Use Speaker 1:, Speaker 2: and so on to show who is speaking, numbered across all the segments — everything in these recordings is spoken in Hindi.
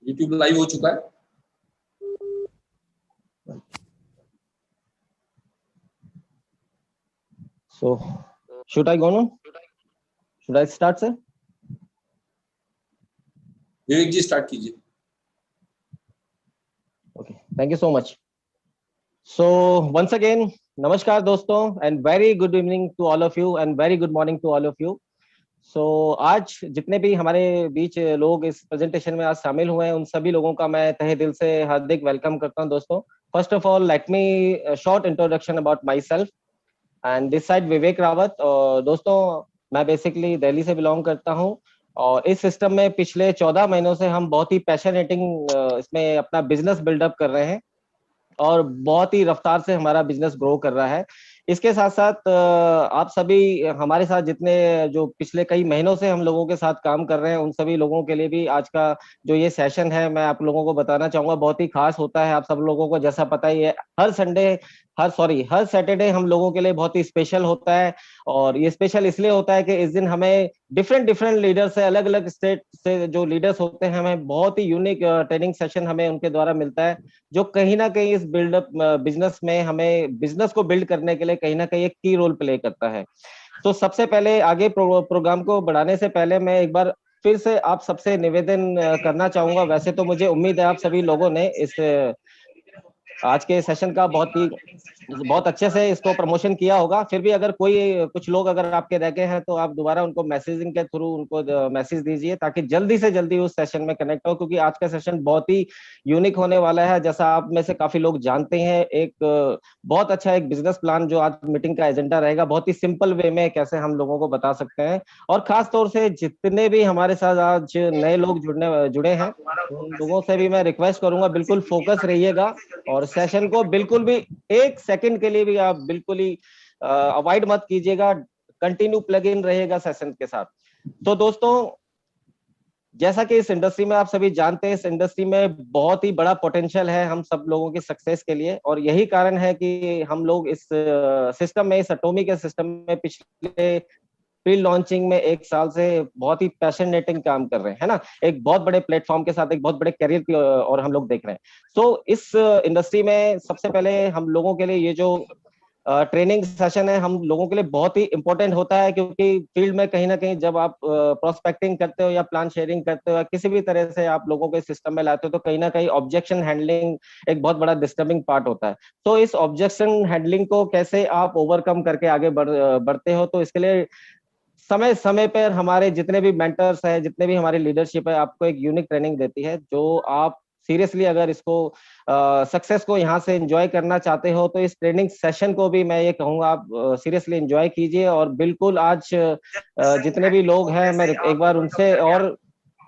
Speaker 1: यूट्यूब लाइव हो चुका है।
Speaker 2: So, should I go now? Should I start, sir?
Speaker 1: Vivek ji start कीजिए।
Speaker 2: Okay, thank you so much. So, once again, नमस्कार दोस्तों, and very good evening to all of you and very good morning to all of you. So, आज जितने भी हमारे बीच लोग इस प्रेजेंटेशन में आज शामिल हुए हैं, उन सभी लोगों का मैं तहे दिल से हार्दिक वेलकम करता हूं दोस्तों। First of all, let me short introduction about myself and this side Vivek Rawat. और दोस्तों, मैं बेसिकली दिल्ली से बिलोंग करता हूं और इस सिस्टम में पिछले 14 महीनों से हम बहुत ही पैशनेटिंग इसमें अपना बिजनेस बिल्डअप कर रहे हैं और बहुत ही रफ्तार से हमारा बिजनेस ग्रो कर रहा है। इसके साथ साथ आप सभी हमारे साथ जितने जो पिछले कई महीनों से हम लोगों के साथ काम कर रहे हैं, उन सभी लोगों के लिए भी आज का जो ये सेशन है, मैं आप लोगों को बताना चाहूंगा, बहुत ही खास होता है। आप सब लोगों को जैसा पता ही है, हर सैटरडे हम लोगों के लिए बहुत ही स्पेशल होता है। और ये स्पेशल इसलिए होता है कि इस दिन हमें डिफरेंट लीडर से, अलग अलग स्टेट से जो लीडर्स होते हैं, हमें बहुत ही यूनिक ट्रेनिंग सेशन हमें उनके द्वारा मिलता है, जो कहीं ना कहीं इस बिल्डअप बिजनेस में हमें बिजनेस को बिल्ड करने के लिए कहीं ना कहीं एक की रोल प्ले करता है। तो सबसे पहले आगे प्रोग्राम को बढ़ाने से पहले मैं एक बार फिर से आप सबसे निवेदन करना चाहूंगा। वैसे तो मुझे उम्मीद है आप सभी लोगों ने इस आज के सेशन का बहुत अच्छे से इसको प्रमोशन किया होगा। फिर भी अगर कुछ लोग अगर आपके रह गए हैं तो आप दोबारा उनको मैसेजिंग के थ्रू उनको मैसेज दीजिए, ताकि जल्दी से जल्दी उस सेशन में कनेक्ट हो, क्योंकि आज का सेशन बहुत ही यूनिक होने वाला है। जैसा आप में से काफी लोग जानते हैं, एक बहुत अच्छा एक बिजनेस प्लान जो आज मीटिंग का एजेंडा रहेगा, बहुत ही सिंपल वे में कैसे हम लोगों को बता सकते हैं। और खास तौर से जितने भी हमारे साथ आज नए लोग जुड़े हैं, उन लोगों से भी मैं रिक्वेस्ट करूंगा, बिल्कुल फोकस रहिएगा और सेशन को बिल्कुल भी एक सेकंड के लिए भी आप बिल्कुल ही अवॉइड मत कीजिएगा, कंटिन्यू प्लग इन रहेगा सेशन के साथ। तो दोस्तों, जैसा कि इस इंडस्ट्री में आप सभी जानते हैं, इस इंडस्ट्री में बहुत ही बड़ा पोटेंशियल है हम सब लोगों की सक्सेस के लिए, और यही कारण है कि हम लोग इस सिस्टम में, इस एटॉमिक सिस्टम में पिछले प्री लॉन्चिंग में 1 साल से बहुत ही पैशनेटिंग काम कर रहे हैं, है ना। एक बहुत बड़े प्लेटफॉर्म के साथ एक बहुत बड़े करियर की और हम लोग देख रहे हैं। सो इस इंडस्ट्री में सबसे पहले हम लोगों के लिए ये जो ट्रेनिंग सेशन है, हम लोगों के लिए बहुत ही इंपॉर्टेंट होता है, क्योंकि फील्ड में कहीं ना कहीं जब आप प्रोस्पेक्टिंग करते हो या प्लान शेयरिंग करते हो या किसी भी तरह से आप लोगों को इस सिस्टम में लाते हो, तो कहीं ना कहीं ऑब्जेक्शन हैंडलिंग एक बहुत बड़ा डिस्टर्बिंग पार्ट होता है। तो इस ऑब्जेक्शन हैंडलिंग को कैसे आप ओवरकम करके आगे बढ़ते हो, तो इसके लिए समय समय पर हमारे जितने भी मेंटर्स हैं, जितने भी हमारी लीडरशिप है, आपको एक यूनिक ट्रेनिंग देती है, जो आप सीरियसली अगर इसको सक्सेस को यहाँ से एंजॉय करना चाहते हो, तो इस ट्रेनिंग सेशन को भी मैं ये कहूंगा आप सीरियसली एंजॉय कीजिए। और बिल्कुल आज जितने भी लोग हैं, मैं एक बार उनसे और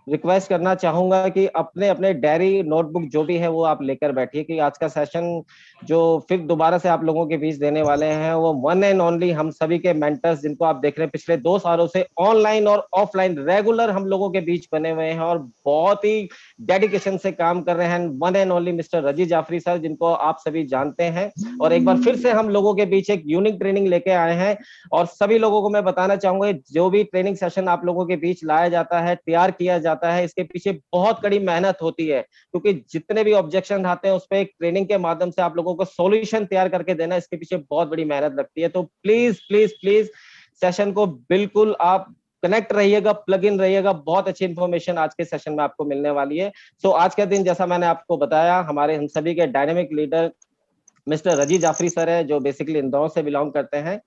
Speaker 2: रिक्वेस्ट करना चाहूंगा कि अपने अपने डायरी नोटबुक जो भी है वो आप लेकर बैठिए, कि आज का सेशन जो फिर दोबारा से आप लोगों के बीच देने वाले हैं, वो वन एंड ओनली हम सभी के मेंटर्स, जिनको आप देख रहे हैं पिछले 2 सालों से ऑनलाइन और ऑफलाइन रेगुलर हम लोगों के बीच बने हुए हैं और बहुत ही डेडिकेशन से काम कर रहे हैं, one and only mister Razi Jafri sir, जिनको आप सभी जानते हैं। और एक बार फिर से हम लोगों के बीच एक यूनिक ट्रेनिंग लेके आए हैं। और सभी लोगों को मैं बताना चाहूंगा, जो भी ट्रेनिंग सेशन आप लोगों के बीच लाया जाता है, तैयार किया जाता है, इसके पीछे बहुत कड़ी मेहनत होती है, क्योंकि जितने भी ऑब्जेक्शन आते हैं उस पर एक ट्रेनिंग के माध्यम से आप लोगों को सॉल्यूशन तैयार करके देना, इसके पीछे बहुत बड़ी मेहनत लगती है। तो प्लीज प्लीज प्लीज सेशन को बिल्कुल आप कनेक्ट रहिएगा, प्लग इन रहिएगा, बहुत अच्छी इंफॉर्मेशन आज के सेशन में आपको मिलने वाली है। सो आज का दिन, जैसा मैंने आपको बताया, हमारे हम सभी के dynamic leader mister Razi Jafri sir है, जो बेसिकली इंदौर से बिलोंग करते हैं,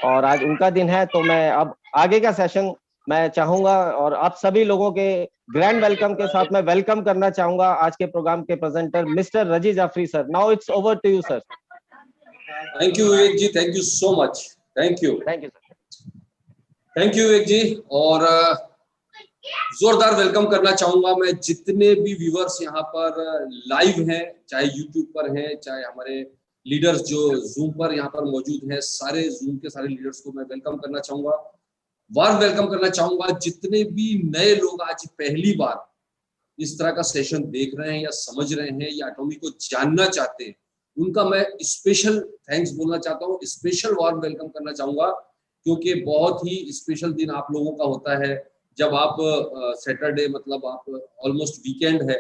Speaker 2: और आज उनका दिन है। तो मैं अब आगे का सेशन मैं चाहूंगा और आप सभी लोगों के ग्रैंड वेलकम के साथ मैं वेलकम करना चाहूंगा आज के प्रोग्राम के presenter mister Razi Jafri sir. Now it's over to you sir.
Speaker 1: Thank you Vivek ji, thank you so much. Thank you
Speaker 2: sir.
Speaker 1: Thank you Vivek ji. और जोरदार वेलकम करना चाहूंगा मैं जितने भी व्यूअर्स यहाँ पर लाइव हैं, चाहे यूट्यूब पर हैं, चाहे हमारे लीडर्स जो जूम पर यहाँ पर मौजूद हैं, सारे जूम के सारे लीडर्स को मैं वेलकम करना चाहूंगा, वार्म वेलकम करना चाहूंगा। जितने भी नए लोग आज पहली बार इस तरह का सेशन देख रहे हैं या समझ रहे हैं या एटॉमिक को जानना चाहते हैं, उनका मैं स्पेशल थैंक्स बोलना चाहता हूँ, स्पेशल वार्म वेलकम करना चाहूंगा, क्योंकि बहुत ही स्पेशल दिन आप लोगों का होता है जब आप सैटरडे, मतलब आप ऑलमोस्ट वीकेंड है,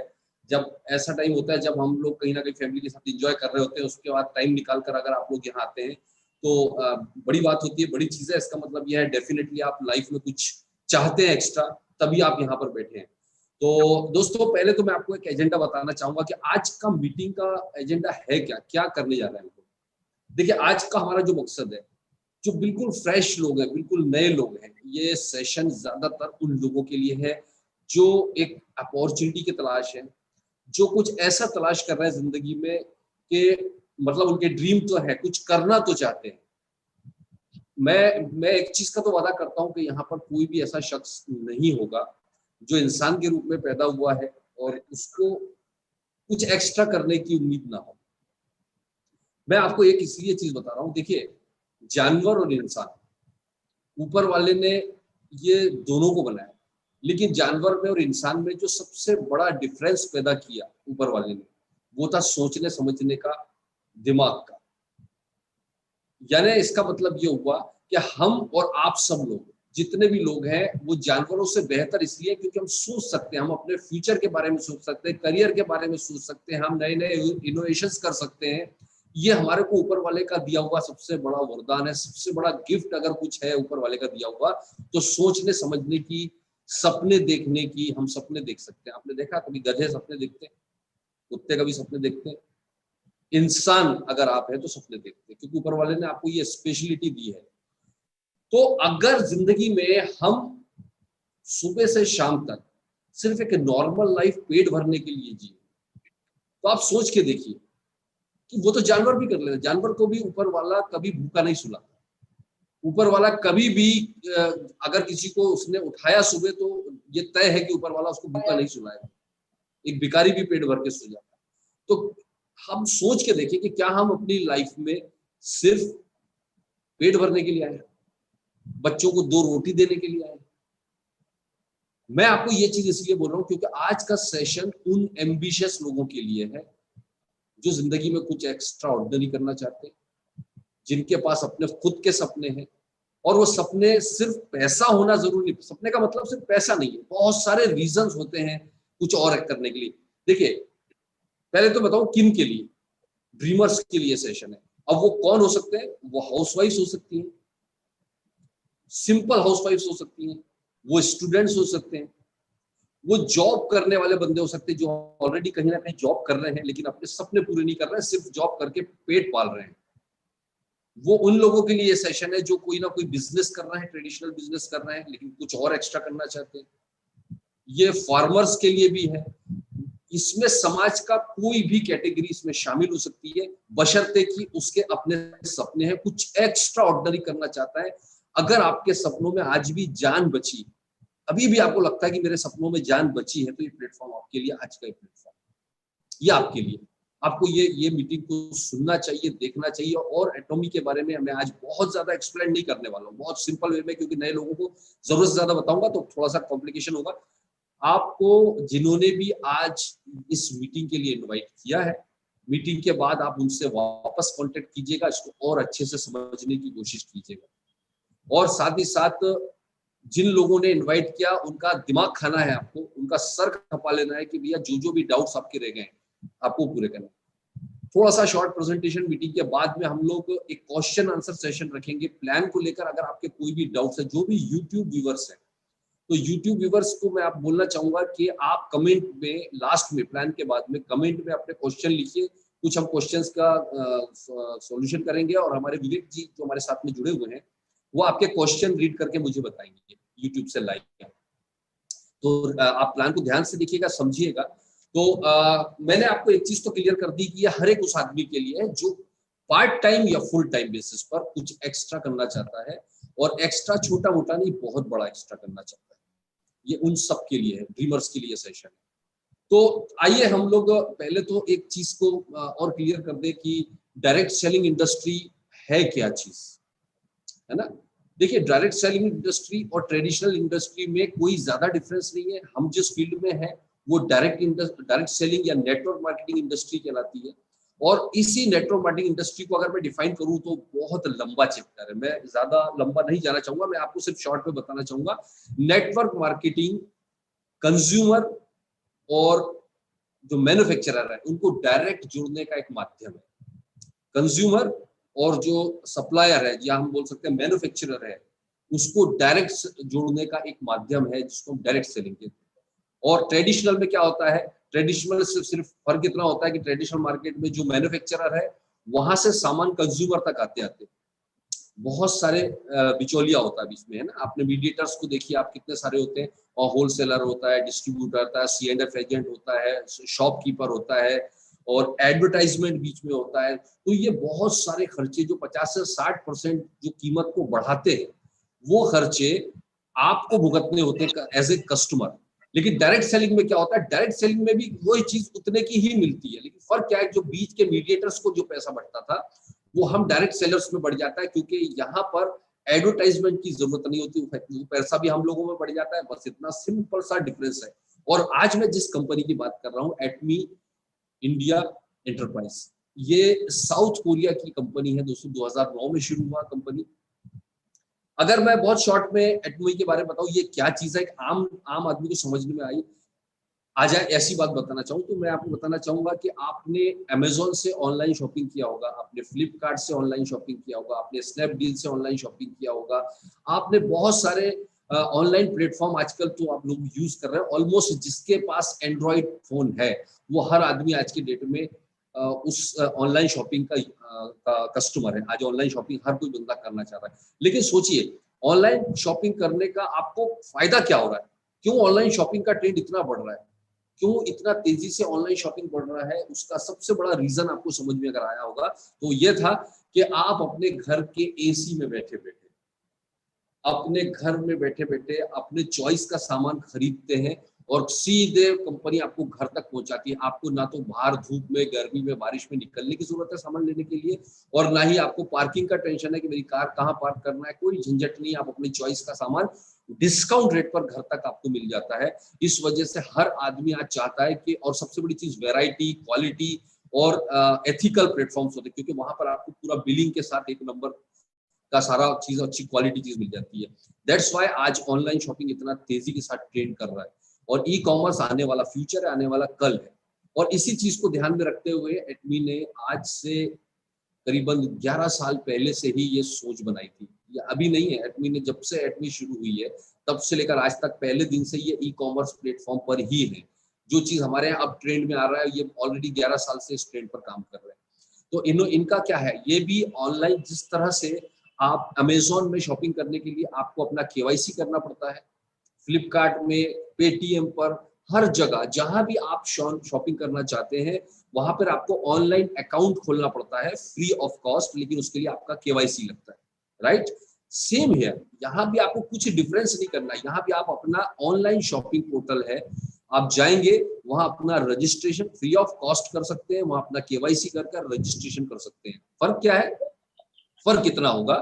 Speaker 1: जब ऐसा टाइम होता है जब हम लोग कहीं ना कहीं फैमिली के साथ एंजॉय कर रहे होते हैं, उसके बाद टाइम निकाल कर अगर आप लोग यहाँ आते हैं तो बड़ी बात होती है, बड़ी चीज है। इसका मतलब यह है डेफिनेटली आप लाइफ में कुछ चाहते हैं एक्स्ट्रा, तभी आप यहाँ पर बैठे हैं। तो दोस्तों पहले तो मैं आपको एक एजेंडा बताना चाहूंगा कि आज का मीटिंग का एजेंडा है क्या, क्या करने जा रहे हैं हम लोग। देखिए आज का हमारा जो मकसद है, जो बिल्कुल फ्रेश लोग हैं, बिल्कुल नए लोग हैं, ये सेशन ज्यादातर उन लोगों के लिए है जो एक अपॉर्चुनिटी की तलाश है, जो कुछ ऐसा तलाश कर रहे हैं जिंदगी में कि मतलब उनके ड्रीम तो है, कुछ करना तो चाहते हैं। मैं एक चीज का तो वादा करता हूं कि यहाँ पर कोई भी ऐसा शख्स नहीं होगा जो इंसान के रूप में पैदा हुआ है और उसको कुछ एक्स्ट्रा करने की उम्मीद ना हो। मैं आपको एक इसलिए चीज बता रहा हूँ, देखिए जानवर और इंसान, ऊपर वाले ने ये दोनों को बनाया, लेकिन जानवर में और इंसान में जो सबसे बड़ा डिफरेंस पैदा किया ऊपर वाले ने, वो था सोचने समझने का, दिमाग का। यानी इसका मतलब ये हुआ कि हम और आप सब लोग, जितने भी लोग हैं, वो जानवरों से बेहतर इसलिए क्योंकि हम सोच सकते हैं, हम अपने फ्यूचर के बारे में सोच सकते हैं, करियर के बारे में सोच सकते हैं, हम नए नए इनोवेशंस कर सकते हैं। ये हमारे को ऊपर वाले का दिया हुआ सबसे बड़ा वरदान है, सबसे बड़ा गिफ्ट अगर कुछ है ऊपर वाले का दिया हुआ, तो सोचने समझने की, सपने देखने की। हम सपने देख सकते हैं। आपने देखा कभी गधे सपने देखते हैं, कुत्ते कभी सपने देखते हैं, इंसान अगर आप है तो सपने देखते हैं, क्योंकि ऊपर वाले ने आपको ये स्पेशलिटी दी है। तो अगर जिंदगी में हम सुबह से शाम तक सिर्फ एक नॉर्मल लाइफ पेट भरने के लिए जिए, तो आप सोच के देखिए कि वो तो जानवर भी कर लेते, जानवर को भी ऊपर वाला कभी भूखा नहीं सुलाता। ऊपर वाला कभी भी अगर किसी को उसने उठाया सुबह, तो ये तय है कि ऊपर वाला उसको भूखा नहीं सुलाएगा। एक भिखारी भी पेट भर के सो जाता है। तो हम सोच के देखिए कि क्या हम अपनी लाइफ में सिर्फ पेट भरने के लिए आए, बच्चों को 2 रोटी देने के लिए आए। मैं आपको ये चीज इसलिए बोल रहा हूं क्योंकि आज का सेशन उन एम्बिशियस लोगों के लिए है जो जिंदगी में कुछ एक्स्ट्रा ऑर्डिनरी करना चाहते हैं, जिनके पास अपने खुद के सपने हैं। और वो सपने सिर्फ पैसा होना जरूरी नहीं, सपने का मतलब सिर्फ पैसा नहीं है, बहुत सारे रीजंस होते हैं कुछ और करने के लिए। देखिए पहले तो बताऊं किन के लिए, ड्रीमर्स के लिए सेशन है। अब वो कौन हो सकते हैं? वो हाउसवाइफ हो सकती हैं, सिंपल हाउसवाइफ हो सकती हैं, वो स्टूडेंट्स हो सकते हैं, वो जॉब करने वाले बंदे हो सकते हैं जो ऑलरेडी कहीं ना कहीं जॉब कर रहे हैं लेकिन अपने सपने पूरे नहीं कर रहे हैं, सिर्फ जॉब करके पेट पाल रहे हैं। वो उन लोगों के लिए ये सेशन है जो कोई ना कोई बिजनेस कर रहे हैं, ट्रेडिशनल बिजनेस कर रहे हैं लेकिन कुछ और एक्स्ट्रा करना चाहते हैं। ये फार्मर्स के लिए भी है। इसमें समाज का कोई भी कैटेगरी इसमें शामिल हो सकती है, बशर्ते कि उसके अपने सपने हैं, कुछ एक्स्ट्रा ऑर्डिनरी करना चाहता है। अगर आपके सपनों में आज भी जान बची, अभी भी आपको लगता है कि मेरे सपनों में जान बची है, तो ये प्लेटफॉर्म आपके लिए, आज का ये प्लेटफॉर्म ये आपके लिए। आपको ये मीटिंग को सुनना चाहिए, देखना चाहिए। और एटॉमी के बारे में मैं आज बहुत ज्यादा एक्सप्लेन नहीं करने वाला हूँ, बहुत सिंपल वे में, क्योंकि नए लोगों को जरूरत से ज्यादा बताऊंगा तो थोड़ा सा कॉम्प्लिकेशन होगा। आपको जिन्होंने भी आज इस मीटिंग के लिए इनवाइट किया है, मीटिंग के बाद आप उनसे वापस कांटेक्ट कीजिएगा, इसको और अच्छे से समझने की कोशिश कीजिएगा। और साथ ही साथ जिन लोगों ने इनवाइट किया उनका दिमाग खाना है, आपको उनका सर खपा लेना है कि भैया जो भी डाउट्स आपके रह गए आपको पूरे करना। थोड़ा सा शॉर्ट प्रेजेंटेशन मीटिंग के बाद में हम लोग एक क्वेश्चन आंसर सेशन रखेंगे प्लान को लेकर। अगर आपके कोई भी डाउट्स है, जो भी यूट्यूब व्यूवर्स है, तो यूट्यूब व्यूवर्स को मैं आप बोलना चाहूंगा कि आप कमेंट में, लास्ट में प्लान के बाद में कमेंट में अपने क्वेश्चन लिखिए। कुछ हम क्वेश्चंस का सॉल्यूशन करेंगे और हमारे विवेक जी जो हमारे साथ में जुड़े हुए हैं वो आपके क्वेश्चन रीड करके मुझे बताएंगे यूट्यूब से लाइव। तो आप प्लान को ध्यान से देखिएगा, समझिएगा। तो मैंने आपको एक चीज तो क्लियर कर दी कि ये हर एक उस आदमी के लिए है जो पार्ट टाइम या फुल टाइम बेसिस पर कुछ एक्स्ट्रा करना चाहता है, और एक्स्ट्रा छोटा मोटा नहीं, बहुत बड़ा एक्स्ट्रा करना चाहता है। ये उन सब के लिए है, ड्रीमर्स के लिए सेशन है। तो आइए हम लोग पहले तो एक चीज को और क्लियर कर दे कि डायरेक्ट सेलिंग इंडस्ट्री है क्या चीज, है ना। देखिए डायरेक्ट सेलिंग इंडस्ट्री और ट्रेडिशनल इंडस्ट्री में कोई ज्यादा डिफरेंस नहीं है। हम जिस फील्ड में है वो डायरेक्ट सेलिंग या नेटवर्क मार्केटिंग इंडस्ट्री कहलाती है। और इसी नेटवर्क मार्केटिंग इंडस्ट्री को अगर मैं डिफाइन करूं तो बहुत लंबा चैप्टर है, मैं ज्यादा लंबा नहीं जाना चाहूंगा, मैं आपको सिर्फ शॉर्ट में बताना चाहूंगा। नेटवर्क मार्केटिंग कंज्यूमर और जो मैन्युफैक्चरर है उनको डायरेक्ट जोड़ने का एक माध्यम है। कंज्यूमर और जो सप्लायर है या हम बोल सकते हैं मैन्युफैक्चरर है, उसको डायरेक्ट जोड़ने का एक माध्यम है जिसको हम डायरेक्ट सेलिंग कहते हैं। और ट्रेडिशनल में क्या होता है, ट्रेडिशनल से सिर्फ फर्क इतना होता है कि ट्रेडिशनल मार्केट में जो मैन्युफैक्चरर है वहां से सामान कंज्यूमर तक आते आते बहुत सारे बिचौलिया होता है बीच में, है ना। आपने मीडिएटर्स को देखिए, आप कितने सारे होते हैं, और होलसेलर होता है, डिस्ट्रीब्यूटर होता है, C&F एजेंट होता है, शॉपकीपर होता है, और एडवर्टाइजमेंट बीच में होता है। तो ये बहुत सारे खर्चे जो 50 से 60% जो कीमत को बढ़ाते हैं, वो खर्चे आपको भुगतने होते हैं एज ए कस्टमर। लेकिन डायरेक्ट सेलिंग में क्या होता है, डायरेक्ट सेलिंग में भी वही चीज उतने की ही मिलती है, लेकिन फर्क क्या है, जो बीच के मीडिएटर्स को जो पैसा बढ़ता था वो हम डायरेक्ट सेलर्स में बढ़ जाता है, क्योंकि यहाँ पर एडवर्टाइजमेंट की जरूरत नहीं होती, वो पैसा भी हम लोगों में बढ़ जाता है। बस इतना सिंपल सा डिफरेंस है। और आज मैं जिस कंपनी की बात कर रहा हूँ, एटमी इंडिया एंटरप्राइज, ये साउथ कोरिया की कंपनी है दोस्तों। 2009 में शुरू हुआ कंपनी। अगर मैं बहुत शॉर्ट में एटमी के बारे में बताऊं, ये क्या चीज है, आम आदमी को समझने में आ जाए ऐसी बात बताना चाहूँ, तो मैं आपको बताना चाहूंगा कि आपने अमेजोन से ऑनलाइन शॉपिंग किया होगा, आपने फ्लिपकार्ट से ऑनलाइन शॉपिंग किया होगा, आपने स्नैपडील से ऑनलाइन शॉपिंग किया होगा, आपने बहुत सारे ऑनलाइन प्लेटफॉर्म आजकल तो आप लोग यूज कर रहे हैं। ऑलमोस्ट जिसके पास एंड्रॉइड फोन है वो हर आदमी आज के डेट में उस ऑनलाइन शॉपिंग का कस्टमर है। आज ऑनलाइन शॉपिंग हर कोई बंदा करना चाहता है। लेकिन सोचिए, ऑनलाइन शॉपिंग करने का आपको फायदा क्या हो रहा है, क्यों ऑनलाइन शॉपिंग का ट्रेंड इतना बढ़ रहा है, क्यों इतना तेजी से ऑनलाइन शॉपिंग बढ़ रहा है, उसका सबसे बड़ा रीजन आपको समझ में अगर आया होगा तो ये था कि आप अपने घर के एसी में बैठे बैठे, अपने घर में बैठे बैठे अपने चॉइस का सामान खरीदते हैं और सीधे कंपनी आपको घर तक पहुंचाती है। आपको ना तो बाहर धूप में, गर्मी में, बारिश में निकलने की जरूरत है सामान लेने के लिए, और ना ही आपको पार्किंग का टेंशन है कि मेरी कार कहाँ पार्क करना है। कोई झंझट नहीं, आप अपनी चॉइस का सामान डिस्काउंट रेट पर घर तक आपको मिल जाता है। इस वजह से हर आदमी आज चाहता है कि, और सबसे बड़ी चीज वेराइटी, क्वालिटी और एथिकल प्लेटफॉर्म्स होते हैं, क्योंकि वहां पर आपको पूरा बिलिंग के साथ एक नंबर का सारा चीज, अच्छी क्वालिटी चीज मिल जाती है। दैट्स व्हाई आज ऑनलाइन शॉपिंग इतना तेजी के साथ ट्रेंड कर रहा है, और ई कॉमर्स आने वाला फ्यूचर है, आने वाला कल है। और इसी चीज को ध्यान में रखते हुए एटमी ने आज से करीबन 11 साल पहले से ही ये सोच बनाई थी। ये अभी नहीं है, एटमी ने जब से एटमी शुरू हुई है तब से लेकर आज तक पहले दिन से ये ई कॉमर्स प्लेटफॉर्म पर ही है। जो चीज हमारे यहाँ अब ट्रेंड में आ रहा है, ये ऑलरेडी 11 साल से इस ट्रेंड पर काम कर रहे हैं। तो इनका क्या है, ये भी ऑनलाइन, जिस तरह से आप अमेजोन में शॉपिंग करने के लिए आपको अपना KYC करना पड़ता है, फ्लिपकार्ट में, पेटीएम पर, हर जगह जहां भी आप शॉपिंग करना चाहते हैं वहां पर आपको ऑनलाइन अकाउंट खोलना पड़ता है फ्री ऑफ कॉस्ट, लेकिन उसके लिए आपका KYC लगता है, राइट। सेम है, यहाँ भी आपको कुछ डिफरेंस नहीं करना है। यहाँ भी आप अपना ऑनलाइन शॉपिंग पोर्टल है, आप जाएंगे वहां अपना रजिस्ट्रेशन फ्री ऑफ कॉस्ट कर सकते हैं, वहां अपना KYC कर रजिस्ट्रेशन कर सकते हैं। फर्क क्या है, फर्क इतना होगा